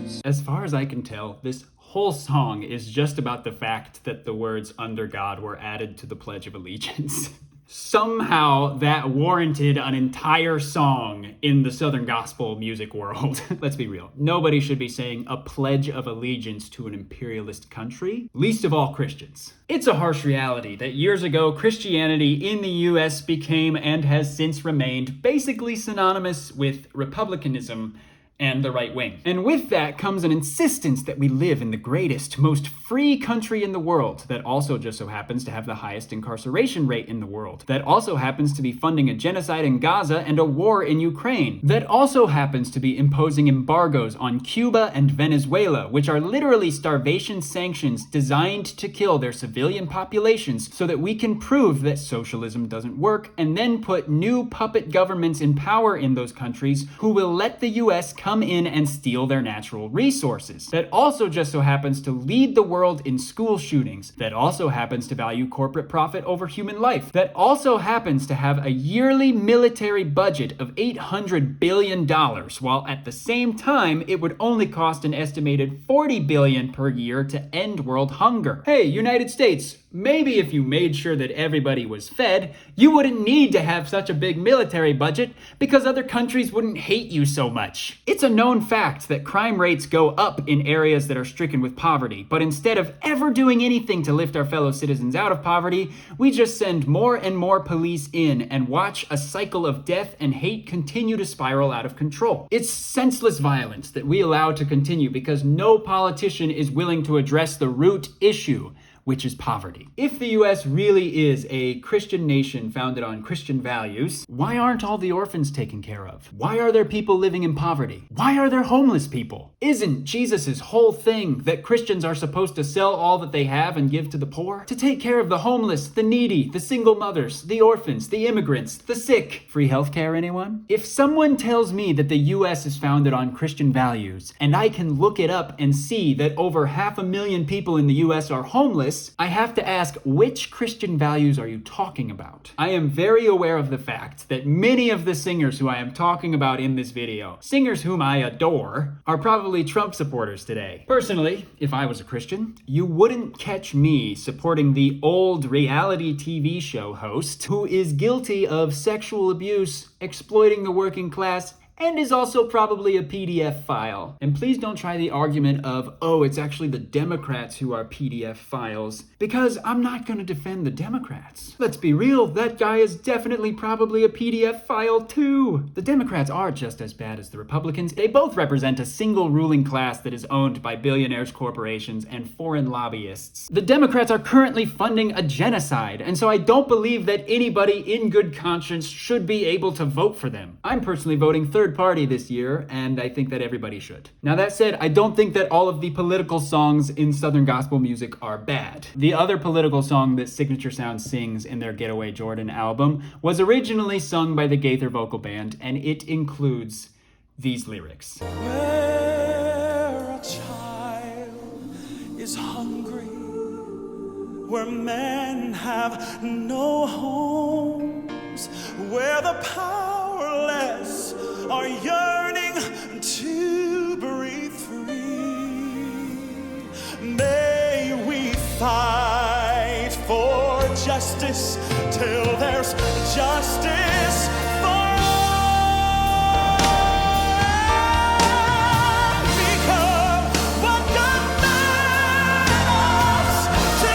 test. As far as I can tell, this whole song is just about the fact that the words under God were added to the Pledge of Allegiance. Somehow that warranted an entire song in the Southern Gospel music world. Let's be real. Nobody should be saying a Pledge of Allegiance to an imperialist country, least of all Christians. It's a harsh reality that years ago, Christianity in the US became and has since remained basically synonymous with republicanism and the right wing. And with that comes an insistence that we live in the greatest, most free country in the world that also just so happens to have the highest incarceration rate in the world, that also happens to be funding a genocide in Gaza and a war in Ukraine, that also happens to be imposing embargoes on Cuba and Venezuela, which are literally starvation sanctions designed to kill their civilian populations so that we can prove that socialism doesn't work and then put new puppet governments in power in those countries who will let the US come in and steal their natural resources. That also just so happens to lead the world in school shootings. That also happens to value corporate profit over human life. That also happens to have a yearly military budget of $800 billion, while at the same time, it would only cost an estimated $40 billion per year to end world hunger. Hey, United States, maybe if you made sure that everybody was fed, you wouldn't need to have such a big military budget because other countries wouldn't hate you so much. It's a known fact that crime rates go up in areas that are stricken with poverty, but instead of ever doing anything to lift our fellow citizens out of poverty, we just send more and more police in and watch a cycle of death and hate continue to spiral out of control. It's senseless violence that we allow to continue because no politician is willing to address the root issue, which is poverty. If the US really is a Christian nation founded on Christian values, why aren't all the orphans taken care of? Why are there people living in poverty? Why are there homeless people? Isn't Jesus' whole thing that Christians are supposed to sell all that they have and give to the poor? To take care of the homeless, the needy, the single mothers, the orphans, the immigrants, the sick. Free healthcare, anyone? If someone tells me that the US is founded on Christian values, and I can look it up and see that over 500,000 people in the US are homeless, I have to ask, which Christian values are you talking about? I am very aware of the fact that many of the singers who I am talking about in this video, singers whom I adore, are probably Trump supporters today. Personally, if I was a Christian, you wouldn't catch me supporting the old reality TV show host who is guilty of sexual abuse, exploiting the working class, and is also probably a PDF file. And please don't try the argument of, oh, it's actually the Democrats who are PDF files, because I'm not going to defend the Democrats. Let's be real, that guy is definitely probably a PDF file too. The Democrats are just as bad as the Republicans. They both represent a single ruling class that is owned by billionaires, corporations, and foreign lobbyists. The Democrats are currently funding a genocide, and so I don't believe that anybody in good conscience should be able to vote for them. I'm personally voting third party this year, and I think that everybody should. Now that said, I don't think that all of the political songs in Southern gospel music are bad. The other political song that Signature Sound sings in their Getaway Jordan album was originally sung by the Gaither vocal band, and it includes these lyrics. Where a child is hungry, where men have no homes, where the powerless are yearning to breathe free. May we fight for justice till there's justice for all. Become what God made us to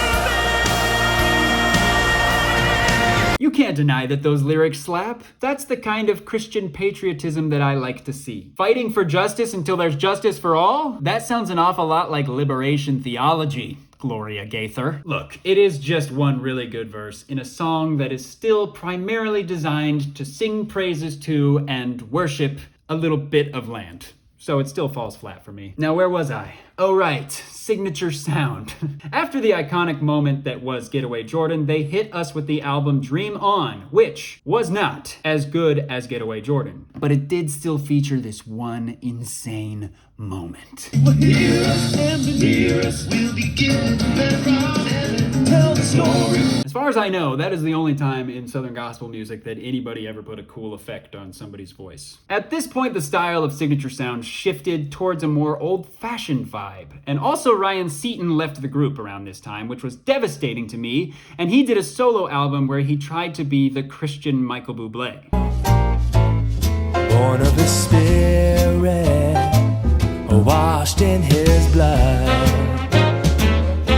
be. You can't deny that those lyrics slap. That's the kind of Christian patriotism that I like to see. Fighting for justice until there's justice for all? That sounds an awful lot like liberation theology, Gloria Gaither. Look, it is just one really good verse in a song that is still primarily designed to sing praises to and worship a little bit of land. So it still falls flat for me. Now, where was I? Oh right, Signature Sound. After the iconic moment that was Getaway Jordan, they hit us with the album Dream On, which was not as good as Getaway Jordan. But it did still feature this one insane moment. As far as I know, that is the only time in Southern gospel music that anybody ever put a cool effect on somebody's voice. At this point, the style of Signature Sound shifted towards a more old-fashioned vibe. And also Ryan Seaton left the group around this time, which was devastating to me, and he did a solo album where he tried to be the Christian Michael Bublé. Born of the Spirit, washed in his blood.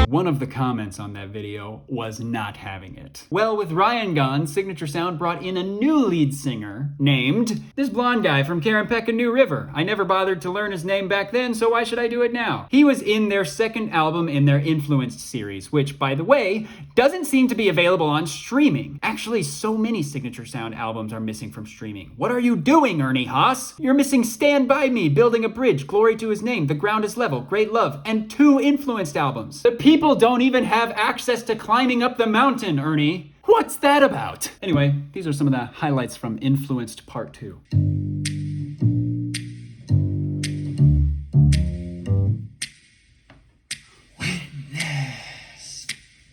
One of the comments on that video was not having it. Well, with Ryan gone, Signature Sound brought in a new lead singer named this blonde guy from Karen Peck and New River. I never bothered to learn his name back then, so why should I do it now? He was in their second album in their Influenced series, which, by the way, doesn't seem to be available on streaming. Actually, so many Signature Sound albums are missing from streaming. What are you doing, Ernie Haase? You're missing Stand By Me, Building a Bridge, Glory to His Name, The Ground is Level, Great Love, and 2 Influenced albums. The people don't even have access to Climbing Up the Mountain, Ernie. What's that about? Anyway, these are some of the highlights from Influenced Part 2. Witness.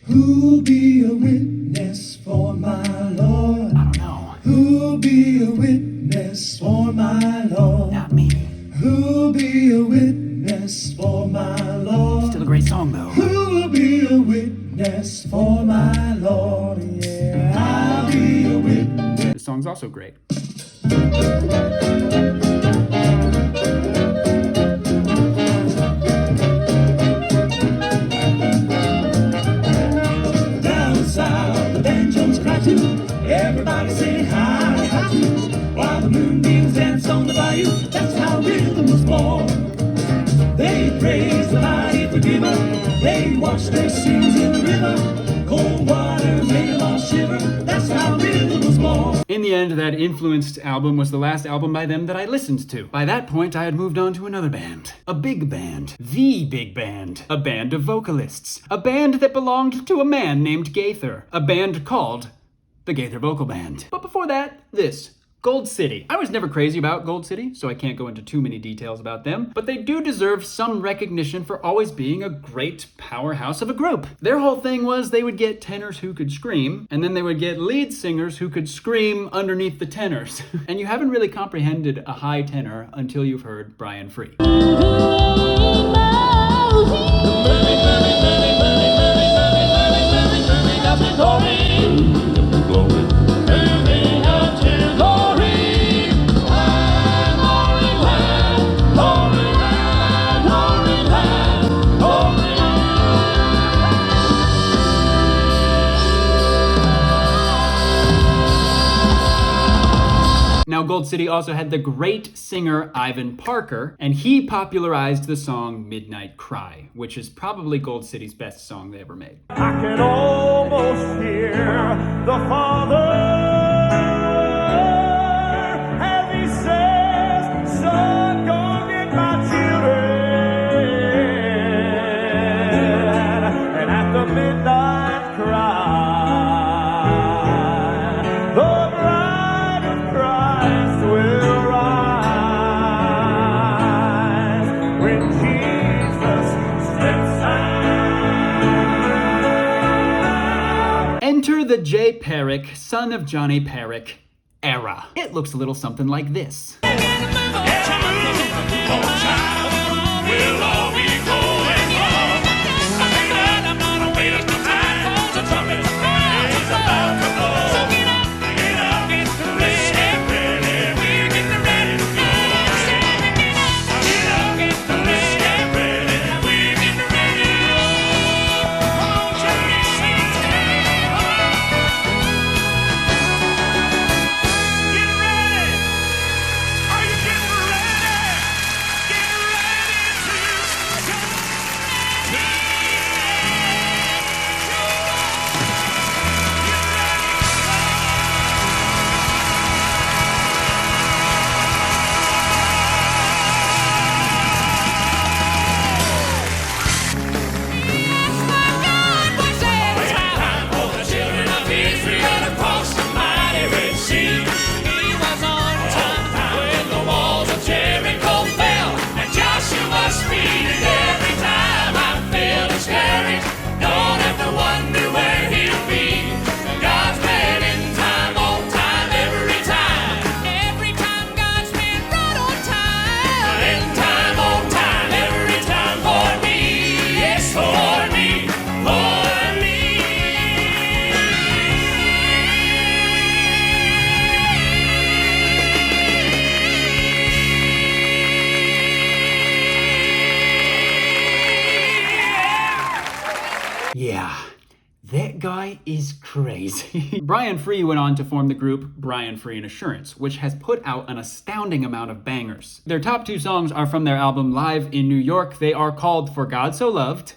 Who'll be a witness for my Lord? I don't know. Who'll be a witness for my Lord? Not me. Who'll be a witness for my Lord? Still a great song, though. Who'll be a witness for my Lord? Yeah, I'll be a witness. This song's also great. Down south, the banjos cry too. Everybody saying hi, hi too. While the moonbeams dance on the bayou, that's how rhythm was born. They praise the mighty forgiver. They wash their sins in the river. Cold water made them all shiver. That's how rhythm was born. In the end, that Influenced album was the last album by them that I listened to. By that point, I had moved on to another band. A big band. The big band. A band of vocalists. A band that belonged to a man named Gaither. A band called the Gaither Vocal Band. But before that, this. Gold City. I was never crazy about Gold City, so I can't go into too many details about them, but they do deserve some recognition for always being a great powerhouse of a group. Their whole thing was they would get tenors who could scream, and then they would get lead singers who could scream underneath the tenors. And you haven't really comprehended a high tenor until you've heard Brian Free. Gold City also had the great singer Ivan Parker, and he popularized the song Midnight Cry, which is probably Gold City's best song they ever made. I can almost hear the Father as he says, son, go get my children. And at the midnight cry, the bride of Christ will rise when Jesus steps out. Enter the J. Perrick, son of Johnny Perrick, era. It looks a little something like this. Yeah, that guy is crazy. Brian Free went on to form the group Brian Free and Assurance, which has put out an astounding amount of bangers. Their top 2 songs are from their album Live in New York. They are called For God So Loved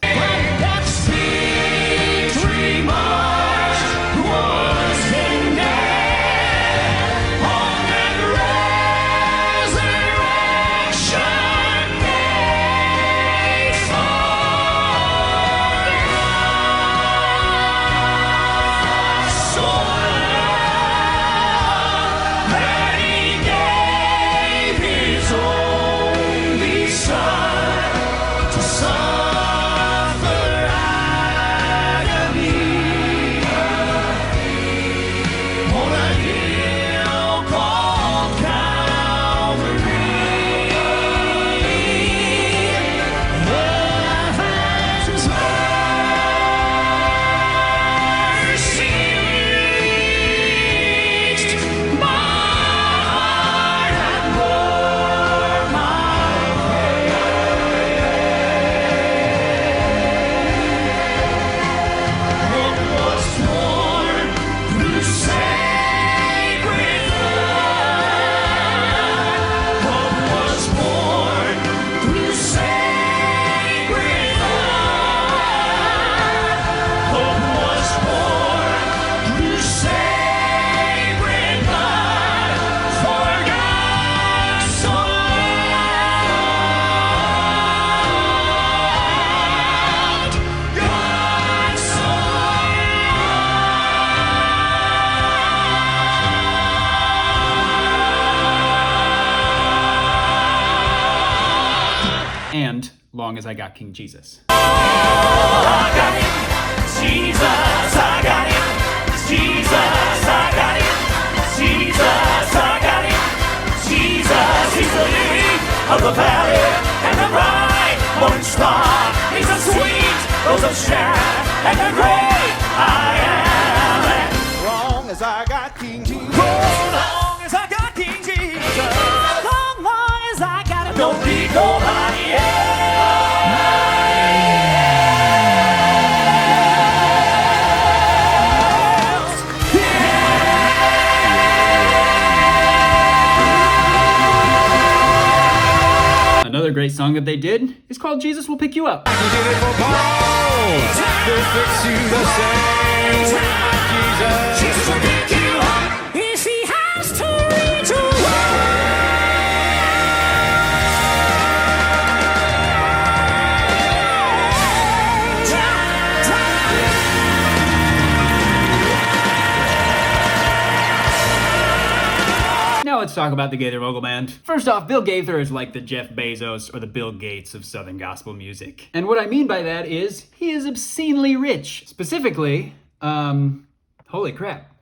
and Long As I Got King Jesus. I got him, Jesus, I got him, Jesus, I got him, Jesus, I got him, Jesus, he's the lily of the valley and the bright morning star. He's the sweet rose of Sharon and the great I am. And long as I got King Jesus, long as I got King Jesus, long as I got him, don't need nobody else. great song that they did is called Jesus Will Pick You Up. He did it for Paul. They fix you the same way, my Jesus. Jesus will pick you up if he has to reach away. Now let's talk about the Gaither Vocal Band. First off, Bill Gaither is like the Jeff Bezos or the Bill Gates of Southern gospel music. And what I mean by that is he is obscenely rich. Specifically, holy crap,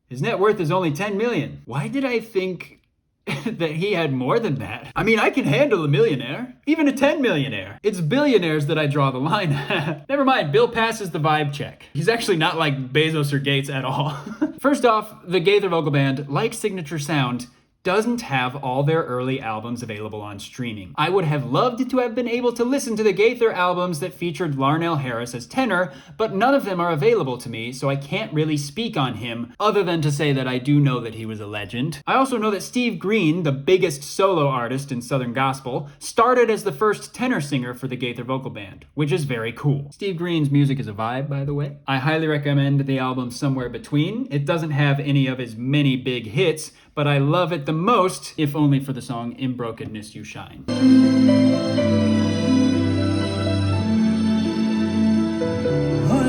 his net worth is only 10 million. Why did I think that he had more than that? I mean, I can handle a millionaire, even a 10 millionaire. It's billionaires that I draw the line at. Never mind, Bill passes the vibe check. He's actually not like Bezos or Gates at all. First off, the Gaither Vocal Band, like Signature Sound, doesn't have all their early albums available on streaming. I would have loved to have been able to listen to the Gaither albums that featured Larnell Harris as tenor, but none of them are available to me, so I can't really speak on him, other than to say that I do know that he was a legend. I also know that Steve Green, the biggest solo artist in Southern gospel, started as the first tenor singer for the Gaither Vocal Band, which is very cool. Steve Green's music is a vibe, by the way. I highly recommend the album Somewhere Between. It doesn't have any of his many big hits, but I love it the most, if only for the song In Brokenness You Shine. I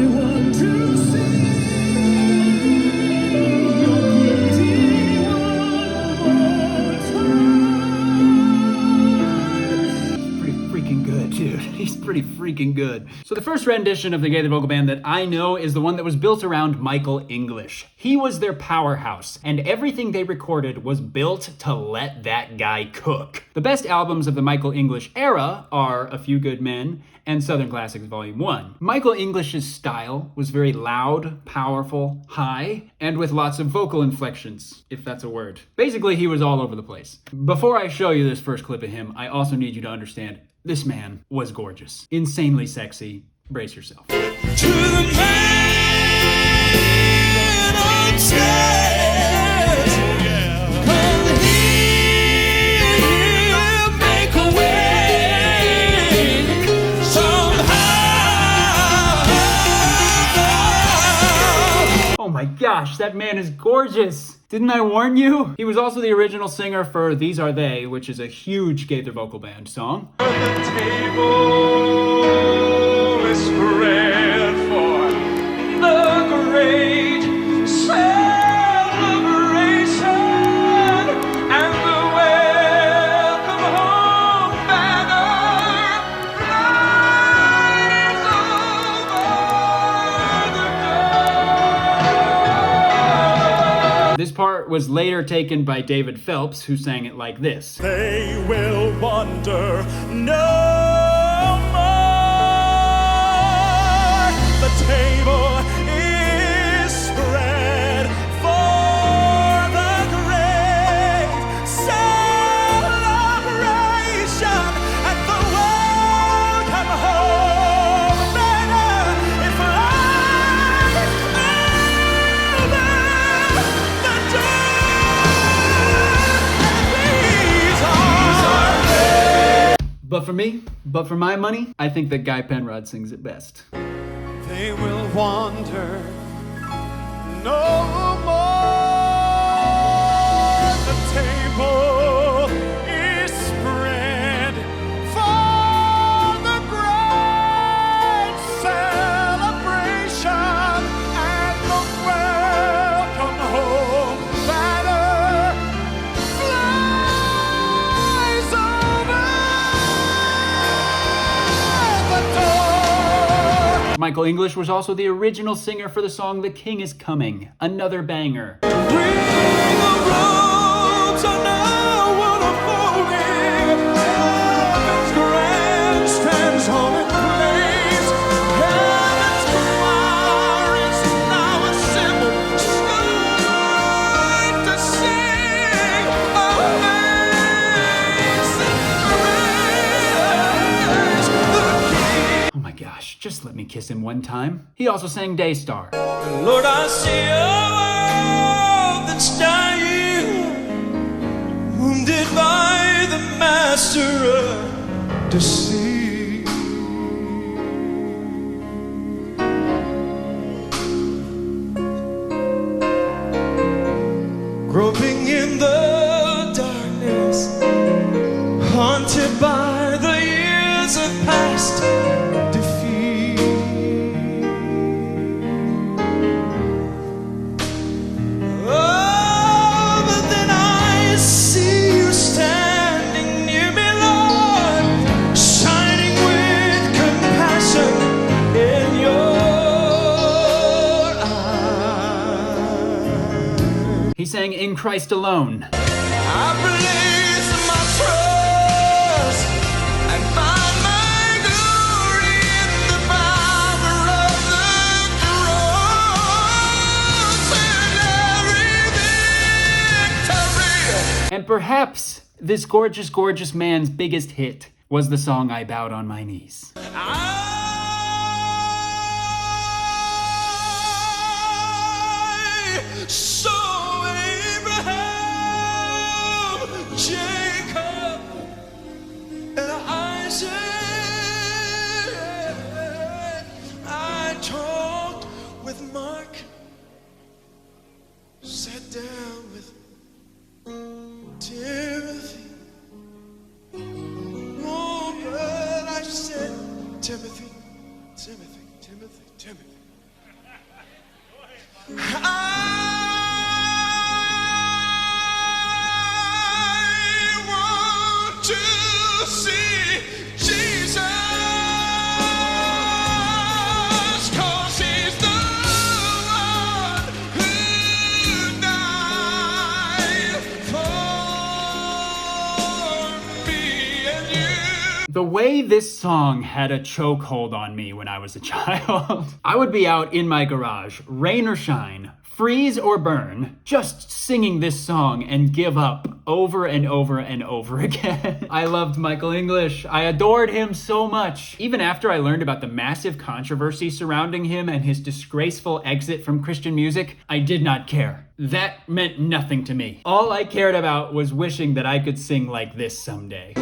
want to see your beauty one more time. Pretty freaking good, dude. He's pretty freaking good. So the first rendition of the Gaither Vocal Band that I know is the one that was built around Michael English. He was their powerhouse, and everything they recorded was built to let that guy cook. The best albums of the Michael English era are A Few Good Men and Southern Classics Volume 1. Michael English's style was very loud, powerful, high, and with lots of vocal inflections, if that's a word. Basically, he was all over the place. Before I show you this first clip of him, I also need you to understand this man was gorgeous. Insanely sexy. Brace yourself. To the man on stage, come here, make a way somehow. Oh my gosh, that man is gorgeous. Didn't I warn you? He was also the original singer for These Are They, which is a huge Gaither Vocal Band song. The table is spread for the great celebration, and the welcome home banner flies over the door. This part was later taken by David Phelps, who sang it like this. They will wonder no more. The table is spread for the great celebration, and the welcome home banner it flies over the door. But for my money, I think that Guy Penrod sings it best. They will wander no more. The table is spread for the great celebration, and the welcome home banner flies over the door. Michael English was also the original singer for the song The King Is Coming, another banger. Bring the robes are now unfolding. Heaven's grandstands all in place. Heaven's choir is now assembled, start to sing amazing grace. The King. Oh my gosh, just let me kiss him one time. He also sang Daystar. Lord, I see a world that's dying, wounded by the master. to see. Groping in the darkness, haunted by the years of past defeat. Oh, but then I see you standing near me, Lord, shining with compassion in your eyes. He sang In Christ Alone. I place my trust and find my glory in the power of the cross and every victory. And perhaps this gorgeous, gorgeous man's biggest hit was the song I Bowed on My Knees. I saw Abraham, Jacob, and Isaac. I talked with Mark, sat down with Timothy. Oh, but I said, Timothy, Timothy, Timothy, Timothy. I want to see Jesus, 'cause he's the one who died for me and you. The way this song had a chokehold on me when I was a child. I would be out in my garage, rain or shine, freeze or burn, just singing this song and give up over and over and over again. I loved Michael English. I adored him so much. Even after I learned about the massive controversy surrounding him and his disgraceful exit from Christian music, I did not care. That meant nothing to me. All I cared about was wishing that I could sing like this someday.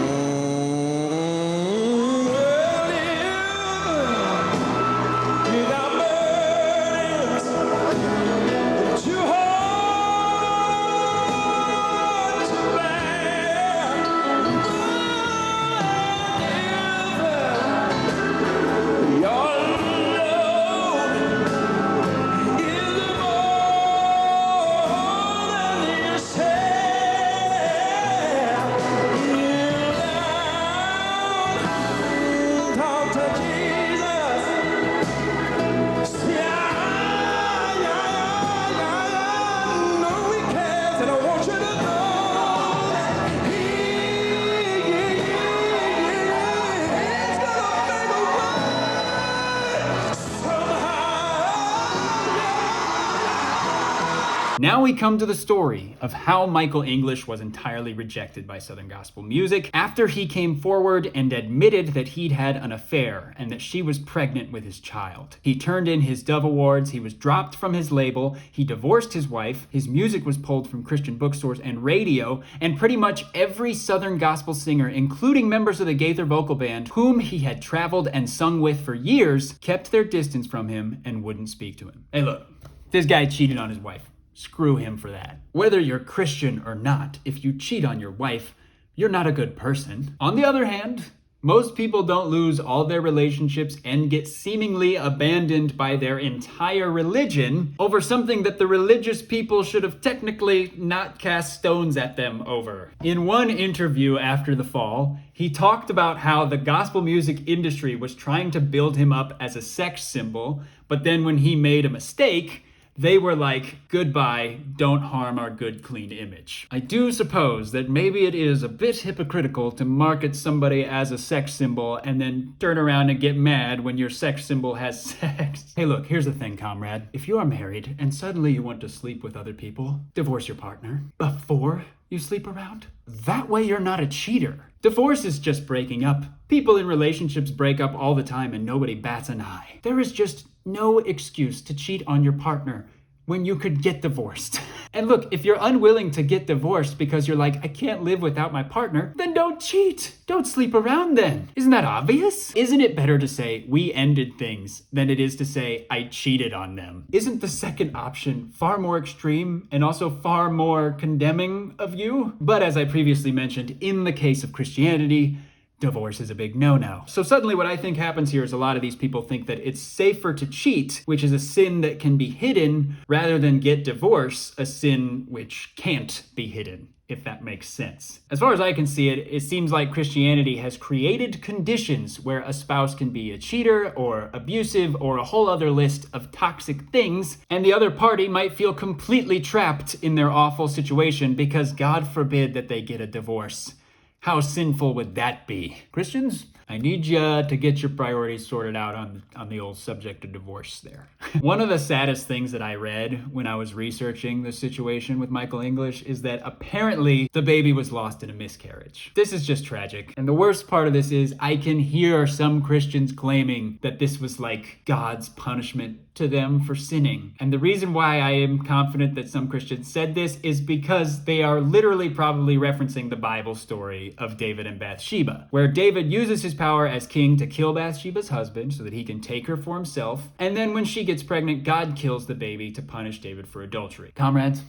Now we come to the story of how Michael English was entirely rejected by Southern gospel music after he came forward and admitted that he'd had an affair and that she was pregnant with his child. He turned in his Dove Awards, he was dropped from his label, he divorced his wife, his music was pulled from Christian bookstores and radio, and pretty much every Southern gospel singer, including members of the Gaither vocal band, whom he had traveled and sung with for years, kept their distance from him and wouldn't speak to him. Hey look, this guy cheated on his wife. Screw him for that. Whether you're Christian or not, if you cheat on your wife, you're not a good person. On the other hand, most people don't lose all their relationships and get seemingly abandoned by their entire religion over something that the religious people should have technically not cast stones at them over. In one interview after the fall, he talked about how the gospel music industry was trying to build him up as a sex symbol, but then when he made a mistake, they were like, goodbye, don't harm our good, clean image. I do suppose that maybe it is a bit hypocritical to market somebody as a sex symbol and then turn around and get mad when your sex symbol has sex. Hey look, here's the thing, comrade. If you are married and suddenly you want to sleep with other people, divorce your partner before you sleep around. That way you're not a cheater. Divorce is just breaking up. People in relationships break up all the time and nobody bats an eye. There is just no excuse to cheat on your partner when you could get divorced. And look, if you're unwilling to get divorced because you're like, I can't live without my partner, then don't cheat. Don't sleep around then. Isn't that obvious? Isn't it better to say, we ended things, than it is to say, I cheated on them? Isn't the second option far more extreme and also far more condemning of you? But as I previously mentioned, in the case of Christianity, divorce is a big no-no. So suddenly what I think happens here is a lot of these people think that it's safer to cheat, which is a sin that can be hidden, rather than get divorced, a sin which can't be hidden, if that makes sense. As far as I can see it, it seems like Christianity has created conditions where a spouse can be a cheater or abusive or a whole other list of toxic things, and the other party might feel completely trapped in their awful situation because God forbid that they get a divorce. How sinful would that be? Christians, I need you to get your priorities sorted out on the old subject of divorce there. One of the saddest things that I read when I was researching the situation with Michael English is that apparently the baby was lost in a miscarriage. This is just tragic. And the worst part of this is I can hear some Christians claiming that this was like God's punishment to them for sinning. And the reason why I am confident that some Christians said this is because they are literally probably referencing the Bible story of David and Bathsheba, where David uses his power as king to kill Bathsheba's husband so that he can take her for himself. And then when she gets pregnant, God kills the baby to punish David for adultery. Comrades,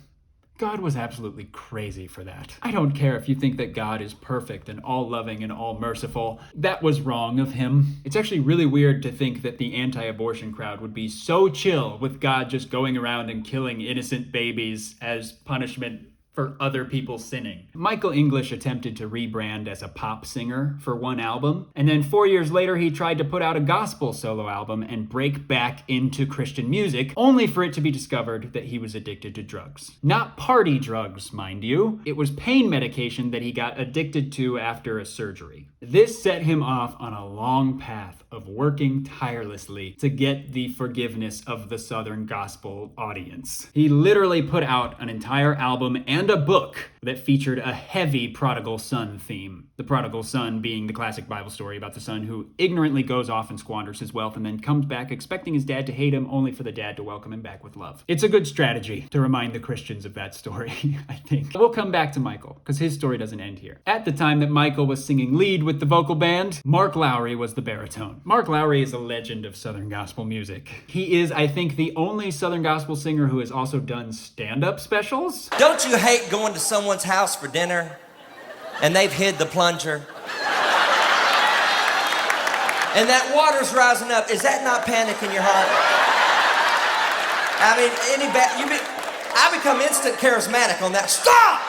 God was absolutely crazy for that. I don't care if you think that God is perfect and all-loving and all-merciful. That was wrong of him. It's actually really weird to think that the anti-abortion crowd would be so chill with God just going around and killing innocent babies as punishment for other people sinning. Michael English attempted to rebrand as a pop singer for one album, and then 4 years later he tried to put out a gospel solo album and break back into Christian music, only for it to be discovered that he was addicted to drugs. Not party drugs, mind you. It was pain medication that he got addicted to after a surgery. This set him off on a long path of working tirelessly to get the forgiveness of the Southern gospel audience. He literally put out an entire album and a book that featured a heavy prodigal son theme. The prodigal son being the classic Bible story about the son who ignorantly goes off and squanders his wealth and then comes back expecting his dad to hate him, only for the dad to welcome him back with love. It's a good strategy to remind the Christians of that story, I think. We'll come back to Michael, because his story doesn't end here. At the time that Michael was singing lead with the vocal band, Mark Lowry was the baritone. Mark Lowry is a legend of Southern gospel music. He is, I think, the only Southern gospel singer who has also done stand-up specials. Don't you hate going to someone's house for dinner and they've hid the plunger? And that water's rising up. Is that not panic in your heart? I mean, I become instant charismatic on that. Stop!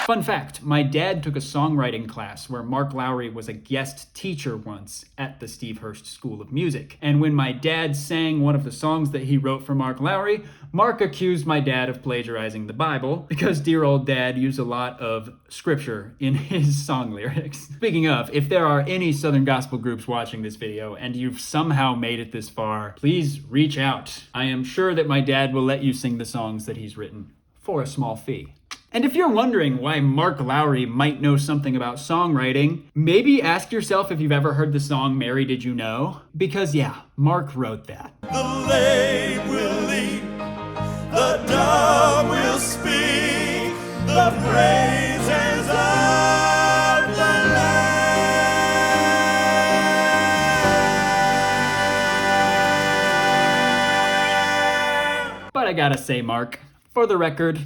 Fun fact, my dad took a songwriting class where Mark Lowry was a guest teacher once at the Steve Hurst School of Music. And when my dad sang one of the songs that he wrote for Mark Lowry, Mark accused my dad of plagiarizing the Bible because dear old dad used a lot of scripture in his song lyrics. Speaking of, if there are any Southern gospel groups watching this video and you've somehow made it this far, please reach out. I am sure that my dad will let you sing the songs that he's written for a small fee. And if you're wondering why Mark Lowry might know something about songwriting, maybe ask yourself if you've ever heard the song Mary Did You Know? Because yeah, Mark wrote that. The lame will leap, the dumb will speak, the praises of the Lamb. But I gotta say, Mark, for the record,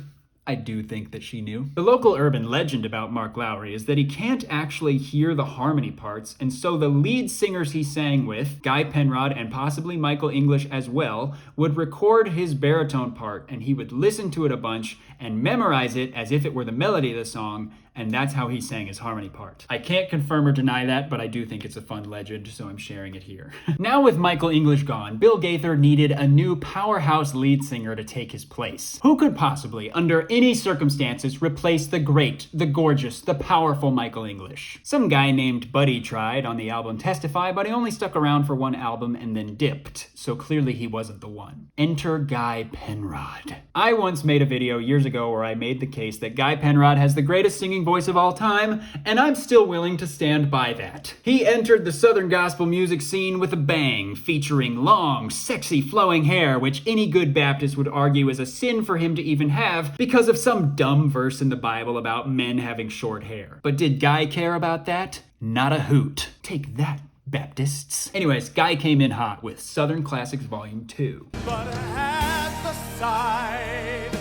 I do think that she knew. The local urban legend about Mark Lowry is that he can't actually hear the harmony parts, and so the lead singers he sang with, Guy Penrod and possibly Michael English as well, would record his baritone part, and he would listen to it a bunch and memorize it as if it were the melody of the song, and that's how he sang his harmony part. I can't confirm or deny that, but I do think it's a fun legend, so I'm sharing it here. Now with Michael English gone, Bill Gaither needed a new powerhouse lead singer to take his place. Who could possibly, under any circumstances, replace the great, the gorgeous, the powerful Michael English? Some guy named Buddy tried on the album Testify, but he only stuck around for one album and then dipped, so clearly he wasn't the one. Enter Guy Penrod. I once made a video years ago where I made the case that Guy Penrod has the greatest singing voice of all time, and I'm still willing to stand by that. He entered the Southern gospel music scene with a bang, featuring long, sexy flowing hair, which any good Baptist would argue is a sin for him to even have because of some dumb verse in the Bible about men having short hair. But did Guy care about that? Not a hoot. Take that, Baptists. Anyways, Guy came in hot with Southern Classics Volume 2. But at the side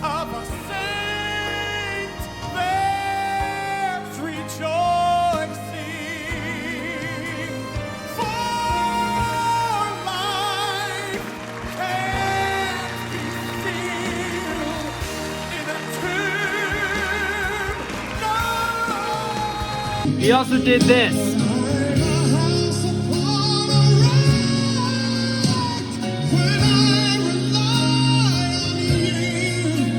of a saint, there's rejoicing. For life can't be sealed in a tomb. No. He also did this.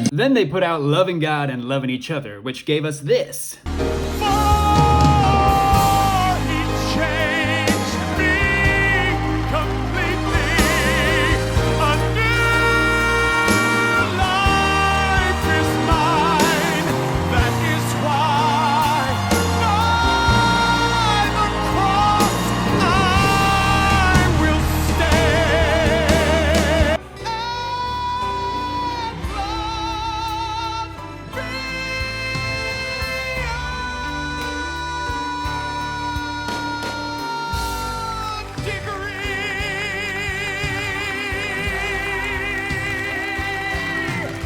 Then they put out Loving God and Loving Each Other, which gave us this.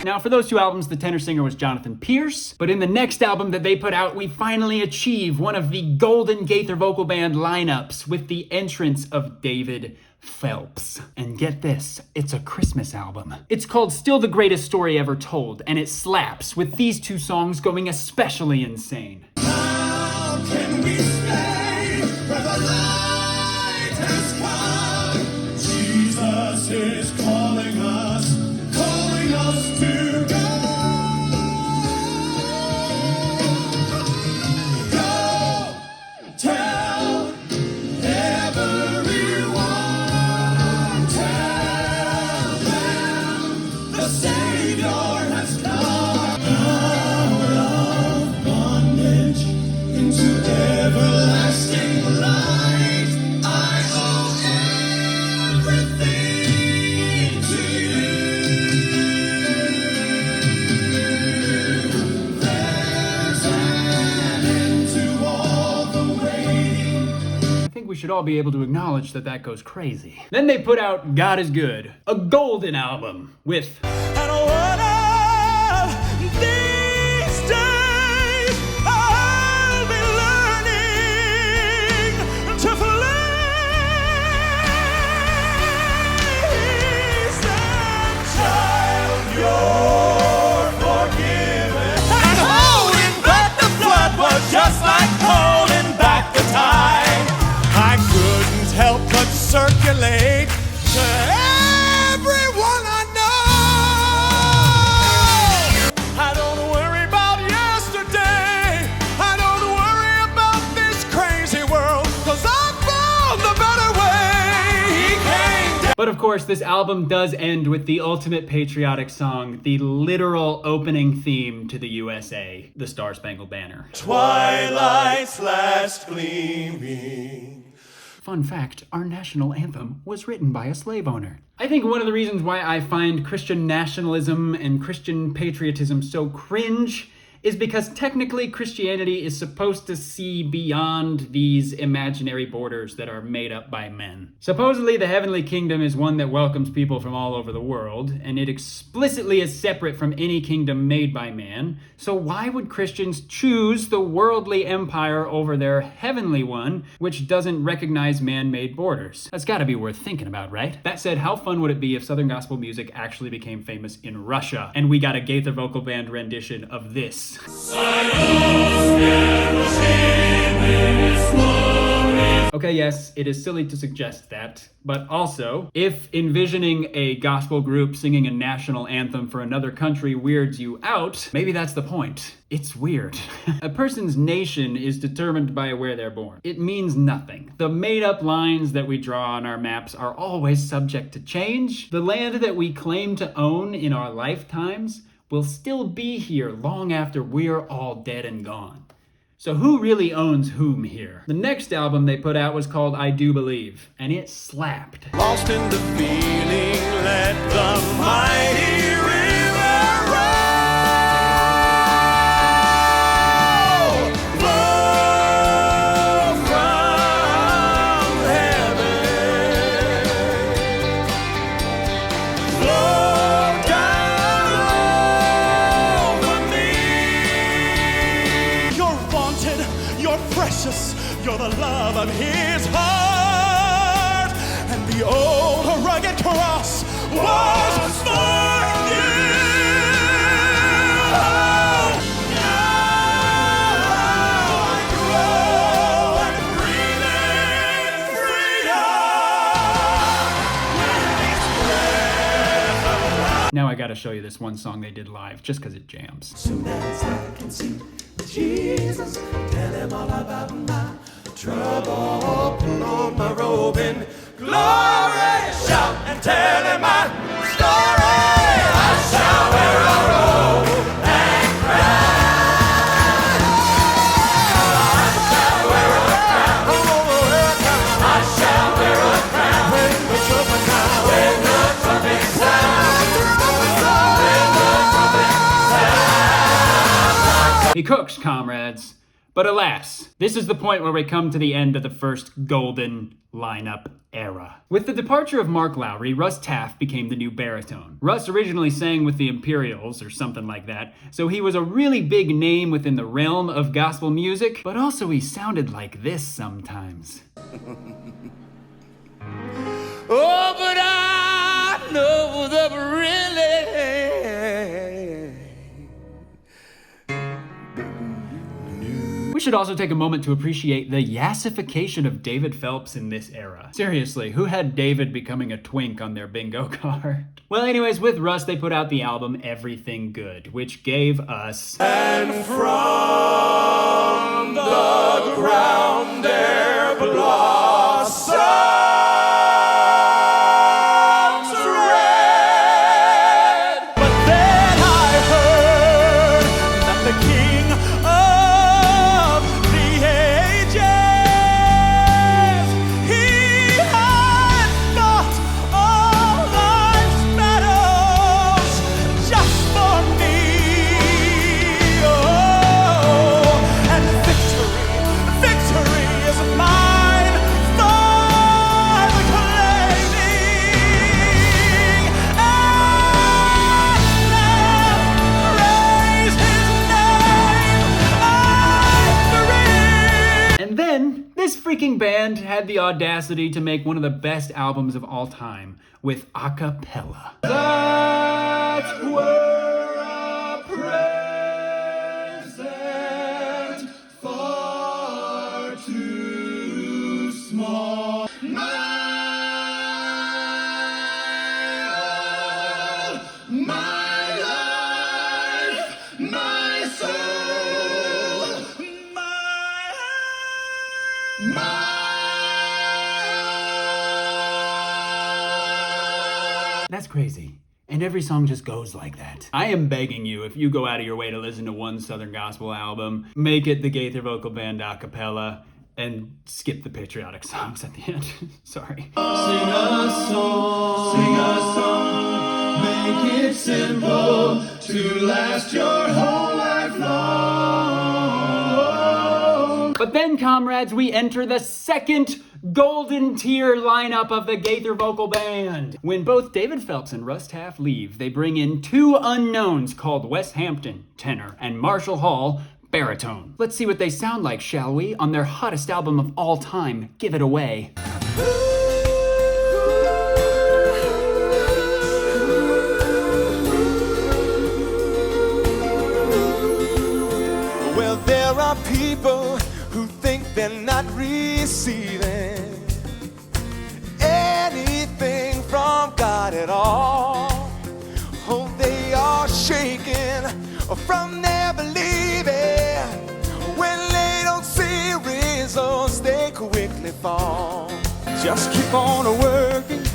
Now, for those two albums, the tenor singer was Jonathan Pierce, but in the next album that they put out, we finally achieve one of the golden Gaither vocal band lineups with the entrance of David Phelps. And get this, it's a Christmas album. It's called Still the Greatest Story Ever Told, and it slaps, with these two songs going especially insane. How can we stay where the light has come? Jesus is calling us to go. Go tell everyone, tell them the Savior has come out of bondage into everlasting light. I owe everything to you. We should all be able to acknowledge that that goes crazy. Then they put out God is Good, a golden album with And one of these days I'll be learning to please and child, you're forgiven. And holding back the flood was just like holding back the tide. I couldn't help but circulate to everyone I know. I don't worry about yesterday. I don't worry about this crazy world, 'cause I found the better way. He came down. But of course, this album does end with the ultimate patriotic song, the literal opening theme to the USA, the Star Spangled Banner. Twilight's last gleaming. Fun fact, our national anthem was written by a slave owner. I think one of the reasons why I find Christian nationalism and Christian patriotism so cringe is because technically Christianity is supposed to see beyond these imaginary borders that are made up by men. Supposedly the heavenly kingdom is one that welcomes people from all over the world, and it explicitly is separate from any kingdom made by man. So why would Christians choose the worldly empire over their heavenly one, which doesn't recognize man-made borders? That's gotta be worth thinking about, right? That said, how fun would it be if Southern gospel music actually became famous in Russia, and we got a Gaither vocal band rendition of this? Okay, yes, it is silly to suggest that, but also, if envisioning a gospel group singing a national anthem for another country weirds you out, maybe that's the point. It's weird. A person's nation is determined by where they're born. It means nothing. The made-up lines that we draw on our maps are always subject to change. The land that we claim to own in our lifetimes will still be here long after we're all dead and gone. So who really owns whom here? The next album they put out was called I Do Believe, and it slapped. Lost in the feeling, let the mighty river roll, flow from heaven, flow down over me. You're wanted, you're precious, you're the love of his heart, and the old rugged cross was for you. Oh, now I grow and breathe in freedom. Now I gotta show you this one song they did live, just cause it jams. Soon as I can see Jesus, tell him all about my trouble. Put on my robe in glory, shout and tell him my story. I shall wear a robe and crown. I shall wear a crown. I shall wear a crown. When the trumpet sounds. When the trumpet sounds. He cooks, comrades. But alas, this is the point where we come to the end of the first golden lineup era. With the departure of Mark Lowry, Russ Taff became the new baritone. Russ originally sang with the Imperials or something like that, so he was a really big name within the realm of gospel music, but also he sounded like this sometimes. Oh, but I know the really. We should also take a moment to appreciate the yassification of David Phelps in this era. Seriously, who had David becoming a twink on their bingo card? Well, anyways, with Russ, they put out the album Everything Good, which gave us... And from the ground there blossoms red. But then I heard that the King of the ages, he had fought all life's battles just for me. Oh, and victory is mine for the claiming. And praise his name, I'm free. And then, this freaking band had the audacity to make one of the best albums of all time with a cappella. That's where a present far too small. My life, my soul, That's crazy. And every song just goes like that. I am begging you, if you go out of your way to listen to one Southern Gospel album, make it the Gaither Vocal Band a cappella and skip the patriotic songs at the end. Sorry. Sing a song, make it simple to last your whole life long. But then, comrades, we enter the second golden tier lineup of the Gaither Vocal Band. When both David Phelps and Russ Taff leave, they bring in two unknowns called Wes Hampton, tenor, and Marshall Hall, baritone. Let's see what they sound like, shall we, on their hottest album of all time, Give It Away. Well, there are people who think they're not receiving anything from God at all. Oh, they are shaking from their believing. When they don't see results, they quickly fall. Just keep on working,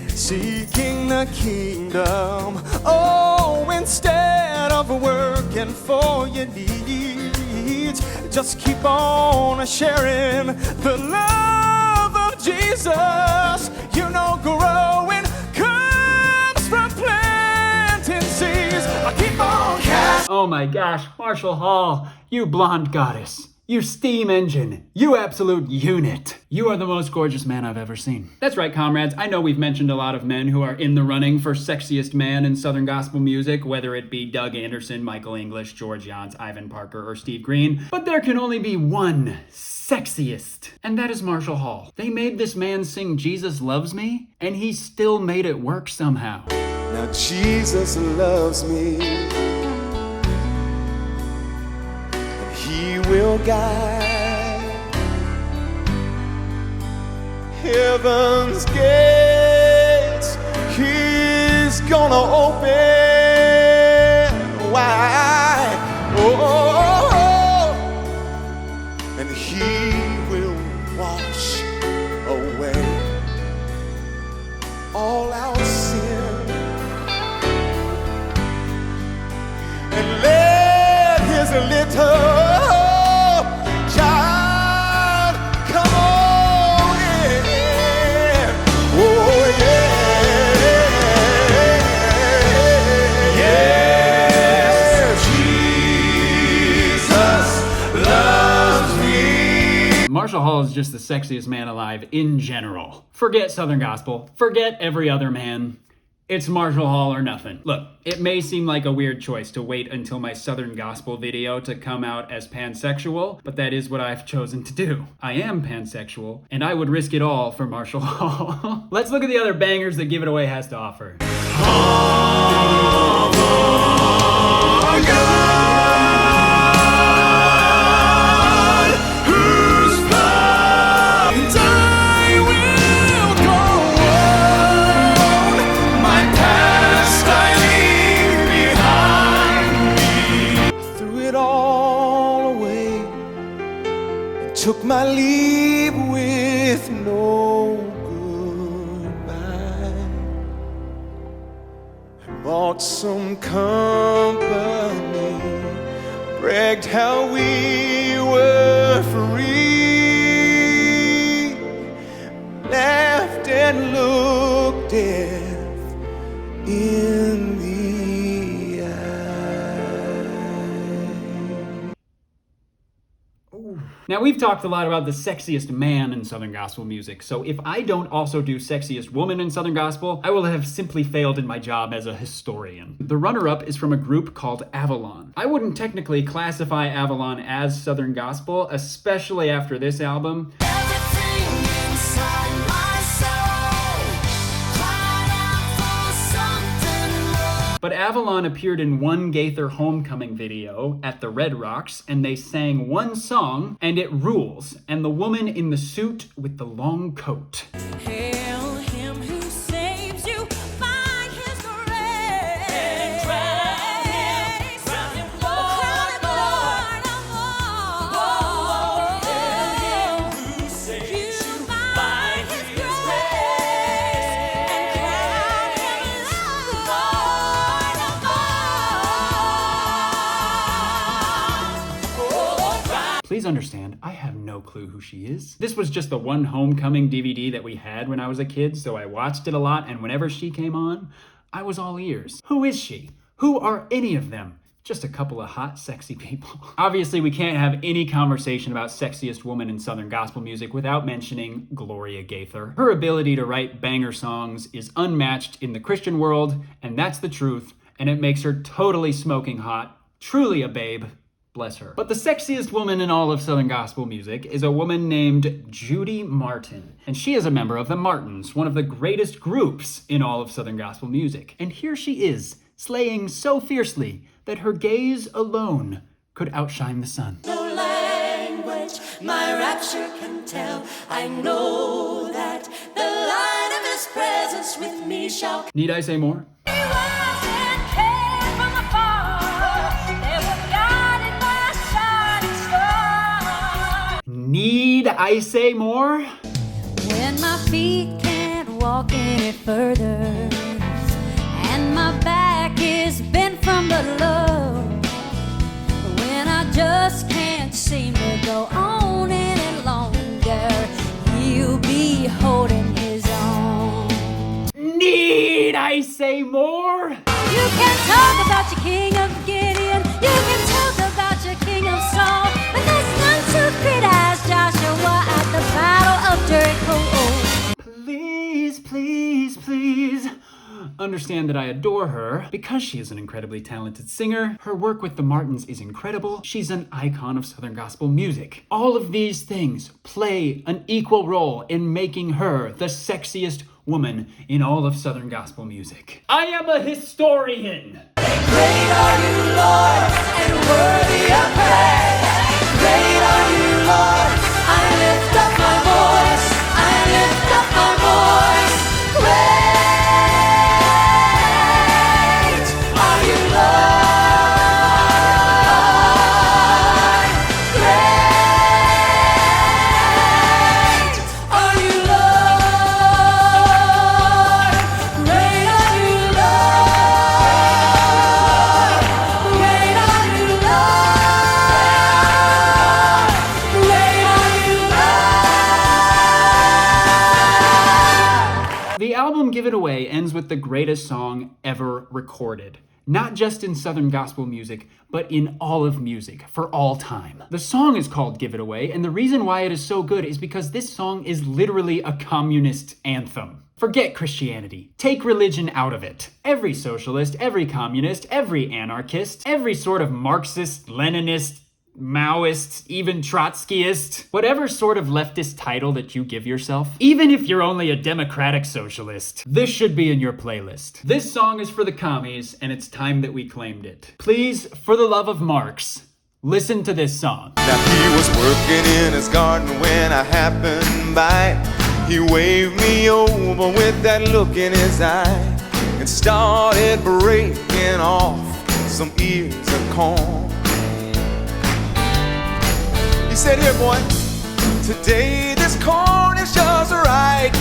seeking the kingdom. Oh, instead never working for your needs. Just keep on sharing the love of Jesus. You know, growing comes from planting seeds. I keep on casting. Oh my gosh, Marshall Hall, you blonde goddess. You steam engine. You absolute unit. You are the most gorgeous man I've ever seen. That's right, comrades. I know we've mentioned a lot of men who are in the running for sexiest man in Southern gospel music, whether it be Doug Anderson, Michael English, George Yance, Ivan Parker, or Steve Green. But there can only be one sexiest, and that is Marshall Hall. They made this man sing Jesus Loves Me, and he still made it work somehow. Now Jesus loves me. He will guide heaven's gates. He's gonna open wide. Oh, and he will wash away all our sin and let his little Marshall Hall is just the sexiest man alive in general. Forget Southern gospel. Forget every other man. It's Marshall Hall or nothing. Look, it may seem like a weird choice to wait until my Southern gospel video to come out as pansexual, but that is what I've chosen to do. I am pansexual, and I would risk it all for Marshall Hall. Let's look at the other bangers that Getaway has to offer. Took my leave with no goodbye. I bought some company, bragged how we were free, laughed and looked death in the Now, we've talked a lot about the sexiest man in Southern gospel music, so if I don't also do sexiest woman in Southern gospel, I will have simply failed in my job as a historian. The runner-up is from a group called Avalon. I wouldn't technically classify Avalon as Southern gospel, especially after this album. But Avalon appeared in one Gaither homecoming video at the Red Rocks, and they sang one song, and it rules. And the woman in the suit with the long coat. Hail him who saves you by his grace. And crown him Lord of all. Hail him who saves you by his grace. And crown him Lord of all. Please understand, I have no clue who she is. This was just the one homecoming DVD that we had when I was a kid, so I watched it a lot, and whenever she came on, I was all ears. Who is she? Who are any of them? Just a couple of hot, sexy people. Obviously, we can't have any conversation about sexiest woman in Southern gospel music without mentioning Gloria Gaither. Her ability to write banger songs is unmatched in the Christian world, and that's the truth, and it makes her totally smoking hot, truly a babe. Bless her. But the sexiest woman in all of Southern gospel music is a woman named Judy Martin. And she is a member of the Martins, one of the greatest groups in all of Southern gospel music. And here she is, slaying so fiercely that her gaze alone could outshine the sun. No language my rapture can tell. I know that the light of his presence with me shall. Need I say more? Need I say more? When my feet can't walk any further and my back is bent from the load, say more? You can talk about your king of Gideon. You can talk about your king of Saul. But there's none so great as Joshua at the battle of Jericho. Please, please, please understand that I adore her because she is an incredibly talented singer. Her work with the Martins is incredible. She's an icon of Southern gospel music. All of these things play an equal role in making her the sexiest woman in all of Southern gospel music. I am a historian. Great are you, Lord, and worthy of praise. Great are you, Lord. I lift up my voice. I lift up my voice. Great are you, Lord. Great are you, Lord. Great are you, Lord. Great are you, Lord. Great are you, Lord. The album Give It Away ends with the greatest song ever recorded. Not just in Southern gospel music, but in all of music, for all time. The song is called Give It Away, and the reason why it is so good is because this song is literally a communist anthem. Forget Christianity. Take religion out of it. Every socialist, every communist, every anarchist, every sort of Marxist, Leninist, Maoist, even Trotskyist, whatever sort of leftist title that you give yourself, even if you're only a democratic socialist, this should be in your playlist. This song is for the commies, and it's time that we claimed it. Please, for the love of Marx, listen to this song. Now he was working in his garden when I happened by. He waved me over with that look in his eye and started breaking off some ears of corn. He said, here boy, today this corn is just right.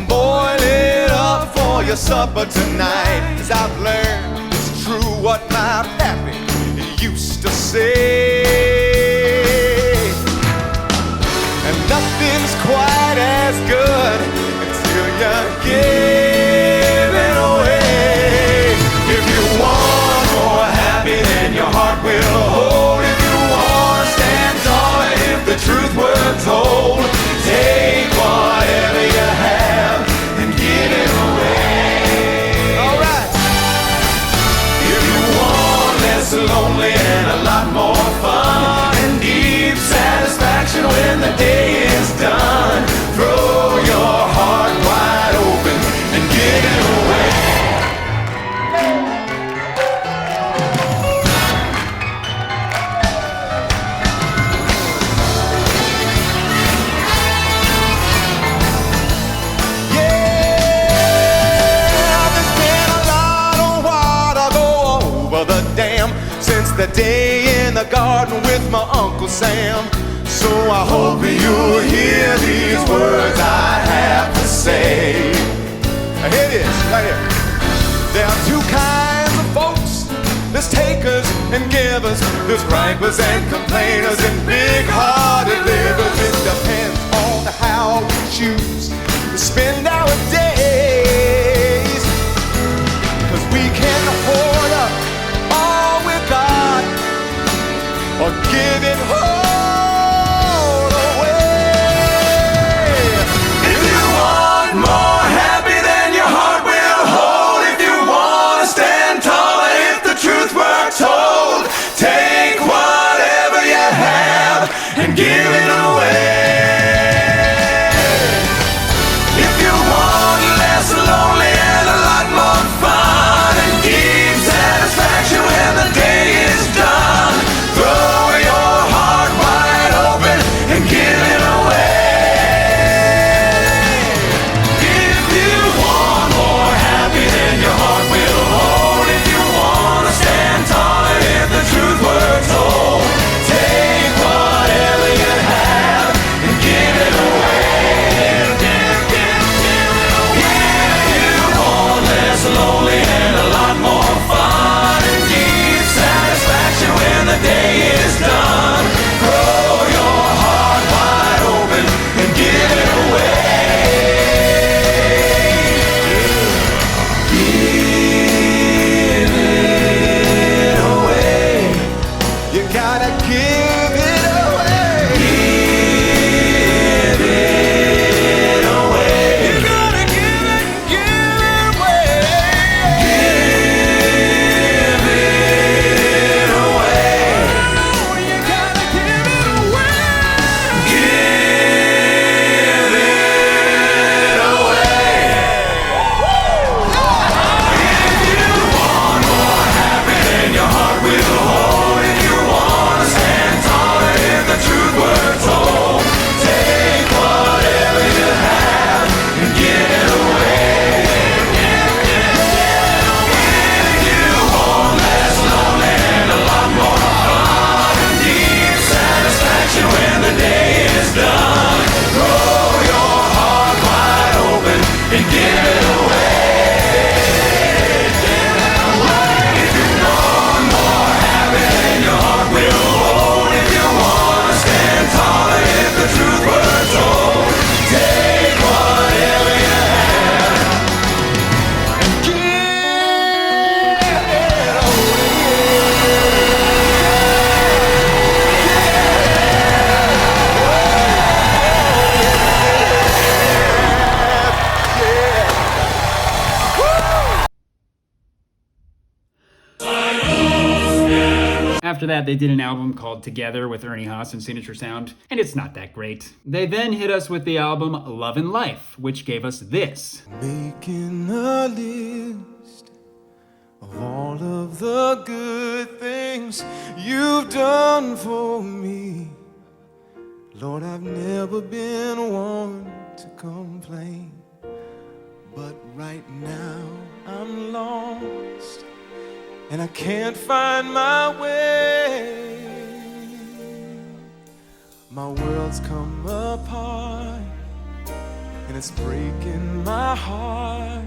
Boil it up for your supper tonight. 'Cause I've learned it's true what my pappy used to say. And nothing's quite as good until you give it away. If you want more happy, then your heart will hold. If you want to stand tall, if the truth were told, take whatever you have and give it away. All right. If you want less lonely and a lot more fun and deep satisfaction when the day is done, throw your heart wide open and give it away. The day in the garden with my Uncle Sam. So I hope you'll hear these words I have to say. Now here it is, right here. There are two kinds of folks. There's takers and givers. There's gripers and complainers and big-hearted livers. It depends on how we choose to spend our days. 'Cause we can hoard up all we got, or give it all away. If you want more happy, then your heart will hold. If you want to stand tall, if the truth were told, take whatever you have and give it away. If you want After that, they did an album called Together with Ernie Haase and Signature Sound, and it's not that great. They then hit us with the album Love and Life, which gave us this. Making a list of all of the good things you've done for me. Lord, I've never been one to complain, but right now I'm lost and I can't find my way. My world's come apart and it's breaking my heart,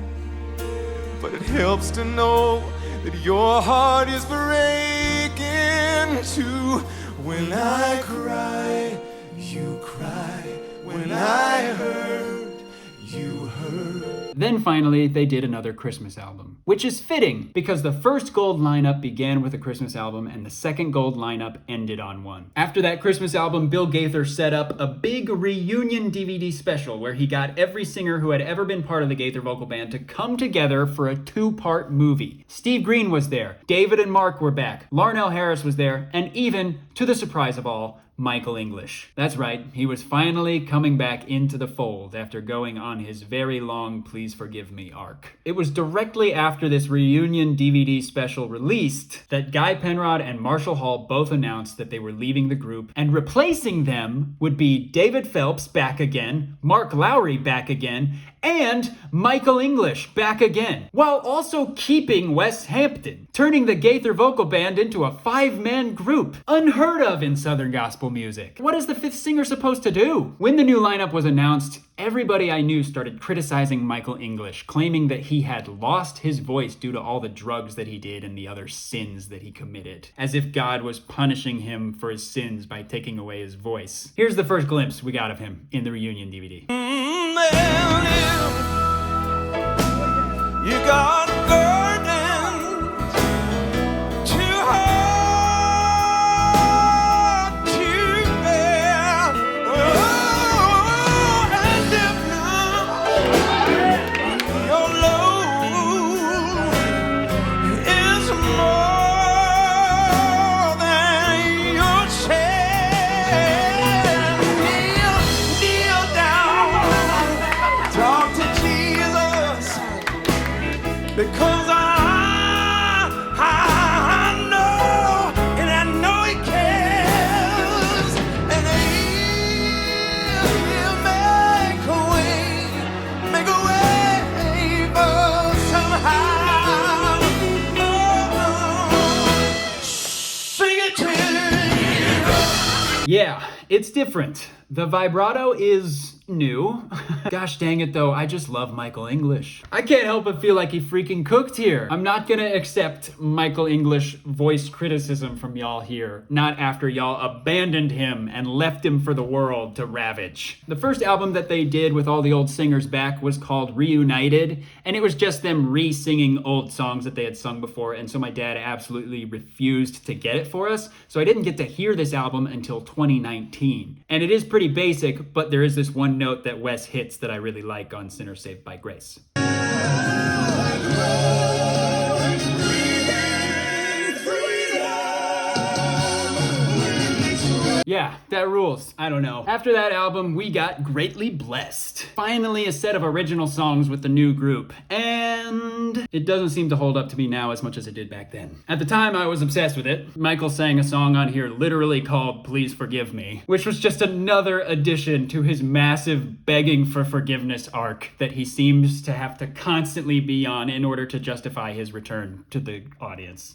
but it helps to know that your heart is breaking too. When I cry, you cry. When I hurt, you hurt. Then finally, they did another Christmas album, which is fitting because the first gold lineup began with a Christmas album and the second gold lineup ended on one. After that Christmas album, Bill Gaither set up a big reunion DVD special where he got every singer who had ever been part of the Gaither vocal band to come together for a 2-part movie. Steve Green was there, David and Mark were back, Larnell Harris was there, and even, to the surprise of all, Michael English. That's right, he was finally coming back into the fold after going on his very long Please Forgive Me arc. It was directly after this reunion DVD special released that Guy Penrod and Marshall Hall both announced that they were leaving the group, and replacing them would be David Phelps back again, Mark Lowry back again, and Michael English back again, while also keeping Wes Hampton, turning the Gaither vocal band into a 5-man group, unheard of in Southern gospel music. What is the 5th singer supposed to do? When the new lineup was announced, everybody I knew started criticizing Michael English, claiming that he had lost his voice due to all the drugs that he did and the other sins that he committed, as if God was punishing him for his sins by taking away his voice. Here's the first glimpse we got of him in the reunion DVD. You got burdens too hard to bear. Oh, and if not, your load is more than your share. Kneel down, talk to Jesus. Because I know, and I know he cares, and he'll make a way for somehow. Oh, sing it to you. Yeah, it's different. The vibrato is new. Gosh dang it though, I just love Michael English. I can't help but feel like he freaking cooked here. I'm not gonna accept Michael English voice criticism from y'all here, not after y'all abandoned him and left him for the world to ravage. The first album that they did with all the old singers back was called Reunited, and it was just them re-singing old songs that they had sung before, and so my dad absolutely refused to get it for us, so I didn't get to hear this album until 2019. And it is pretty basic, but there is this one note that Wes hits that I really like on Sinner Saved by Grace. Yeah, that rules. I don't know. After that album, we got Greatly Blessed. Finally a set of original songs with the new group. And it doesn't seem to hold up to me now as much as it did back then. At the time, I was obsessed with it. Michael sang a song on here literally called Please Forgive Me, which was just another addition to his massive begging for forgiveness arc that he seems to have to constantly be on in order to justify his return to the audience.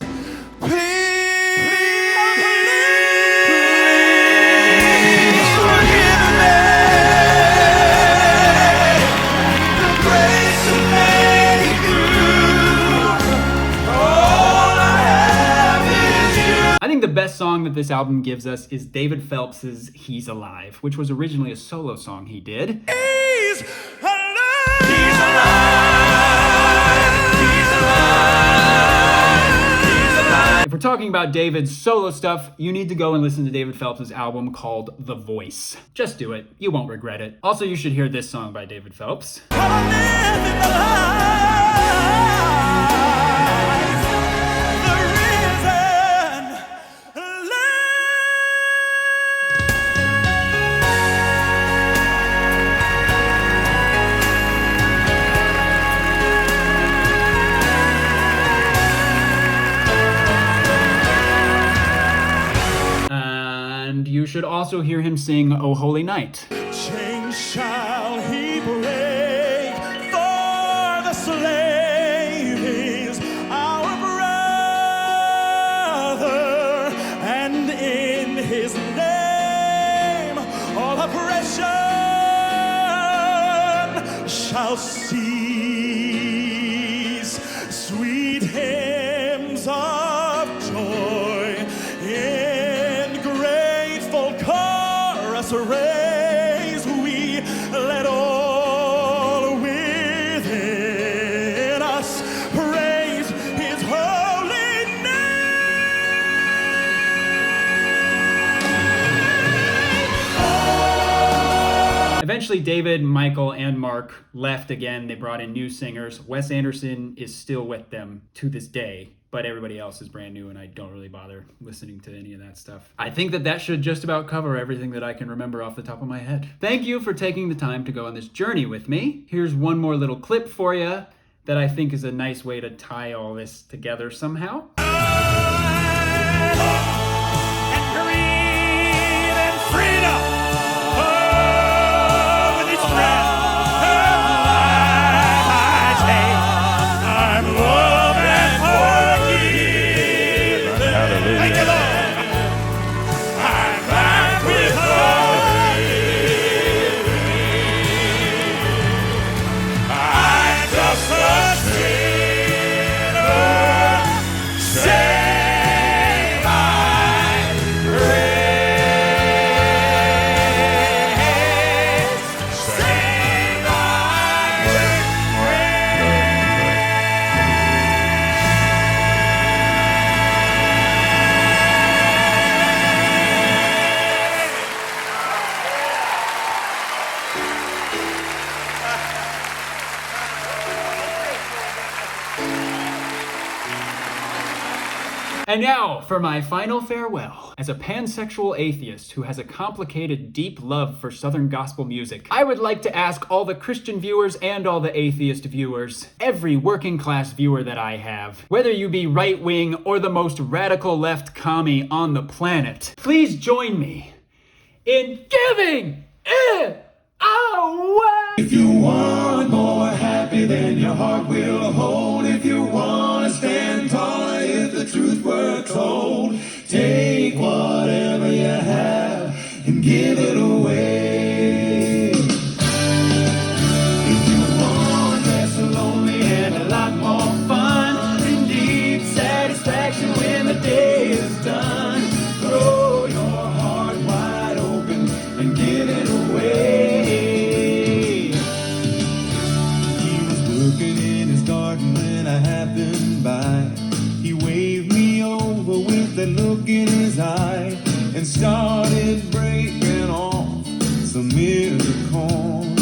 I think the best song that this album gives us is David Phelps's He's Alive, which was originally a solo song he did. He's alive! He's alive! He's alive! He's alive! If we're talking about David's solo stuff, you need to go and listen to David Phelps's album called The Voice. Just do it. You won't regret it. Also, you should hear this song by David Phelps. And you should also hear him sing O Holy Night. Chains shall he break, for the slave is our brother, and in his name all oppression shall cease. Sweet hymns of joy in grateful chorus raise we, let all within us praise his holy name. Eventually, David, Michael, and Mark left again. They brought in new singers. Wes Anderson is still with them to this day, but everybody else is brand new, and I don't really bother listening to any of that stuff. I think that should just about cover everything that I can remember off the top of my head. Thank you for taking the time to go on this journey with me. Here's one more little clip for you that I think is a nice way to tie all this together somehow. And now for my final farewell. As a pansexual atheist who has a complicated, deep love for Southern gospel music, I would like to ask all the Christian viewers and all the atheist viewers, every working class viewer that I have, whether you be right-wing or the most radical left commie on the planet, please join me in giving it away! If you want more happy, then your heart will hold. If you want to stand taller, if the truth were told, take whatever you have and give it away. If you want less lonely and a lot more fun, and deep satisfaction when the day is done, throw your heart wide open and give it away. When I happened by, he waved me over with that look in his eye and started breaking off some ears of corn.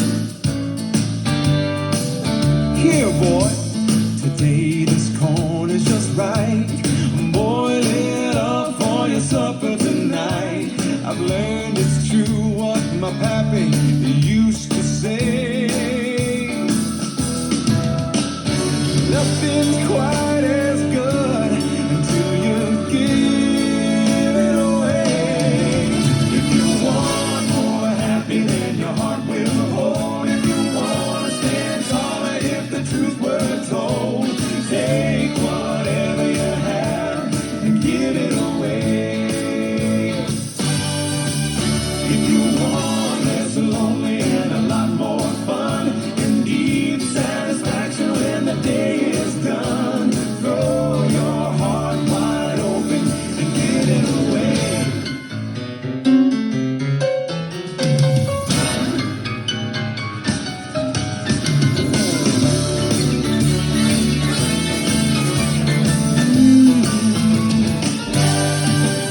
Here, boy, today this corn is just right. Boil it up for your supper tonight. I've learned it's true what my pappy used to say. Nothing's quite as good until you give it away. If you want more happy, then your heart will hold. If you want to stand taller, if the truth were told, take whatever you have and give it away. If you want less lonely and a lot more fun and deep satisfaction when the day is done, throw your heart wide open and give it away.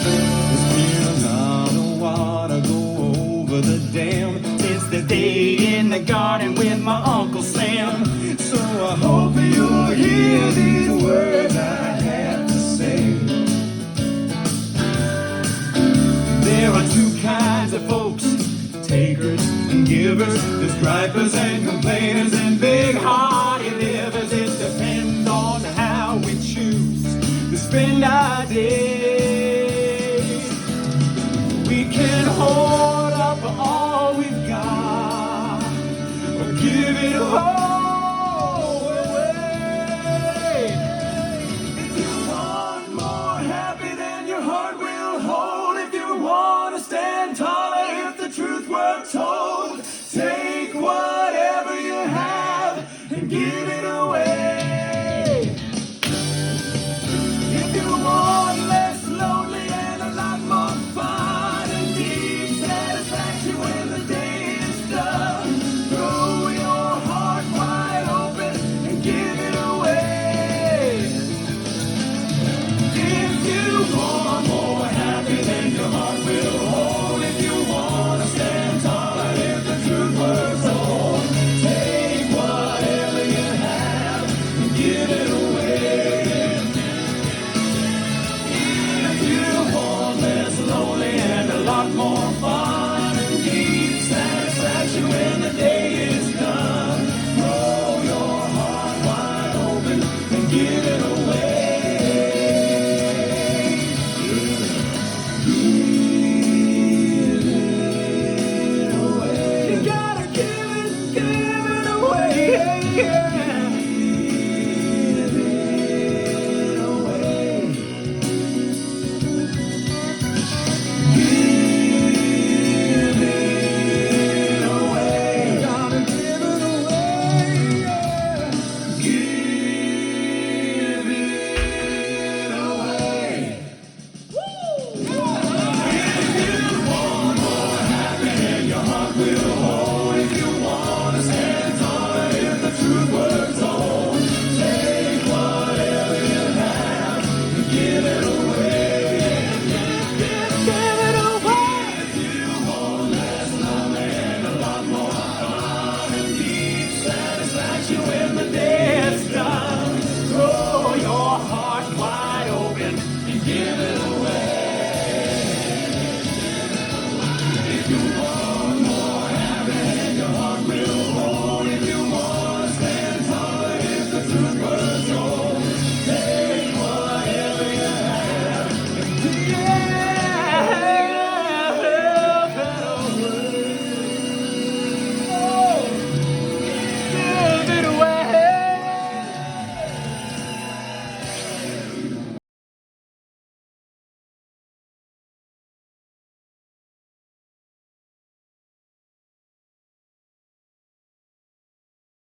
There's been a lot of water go over the dam. It's the day in the garden with my Uncle Sam. So I hope you'll hear these words I have to say. There are two kinds of folks, takers and givers. There's gripers and complainers and big-hearted livers. It depends on how we choose to spend our days. We can give it all.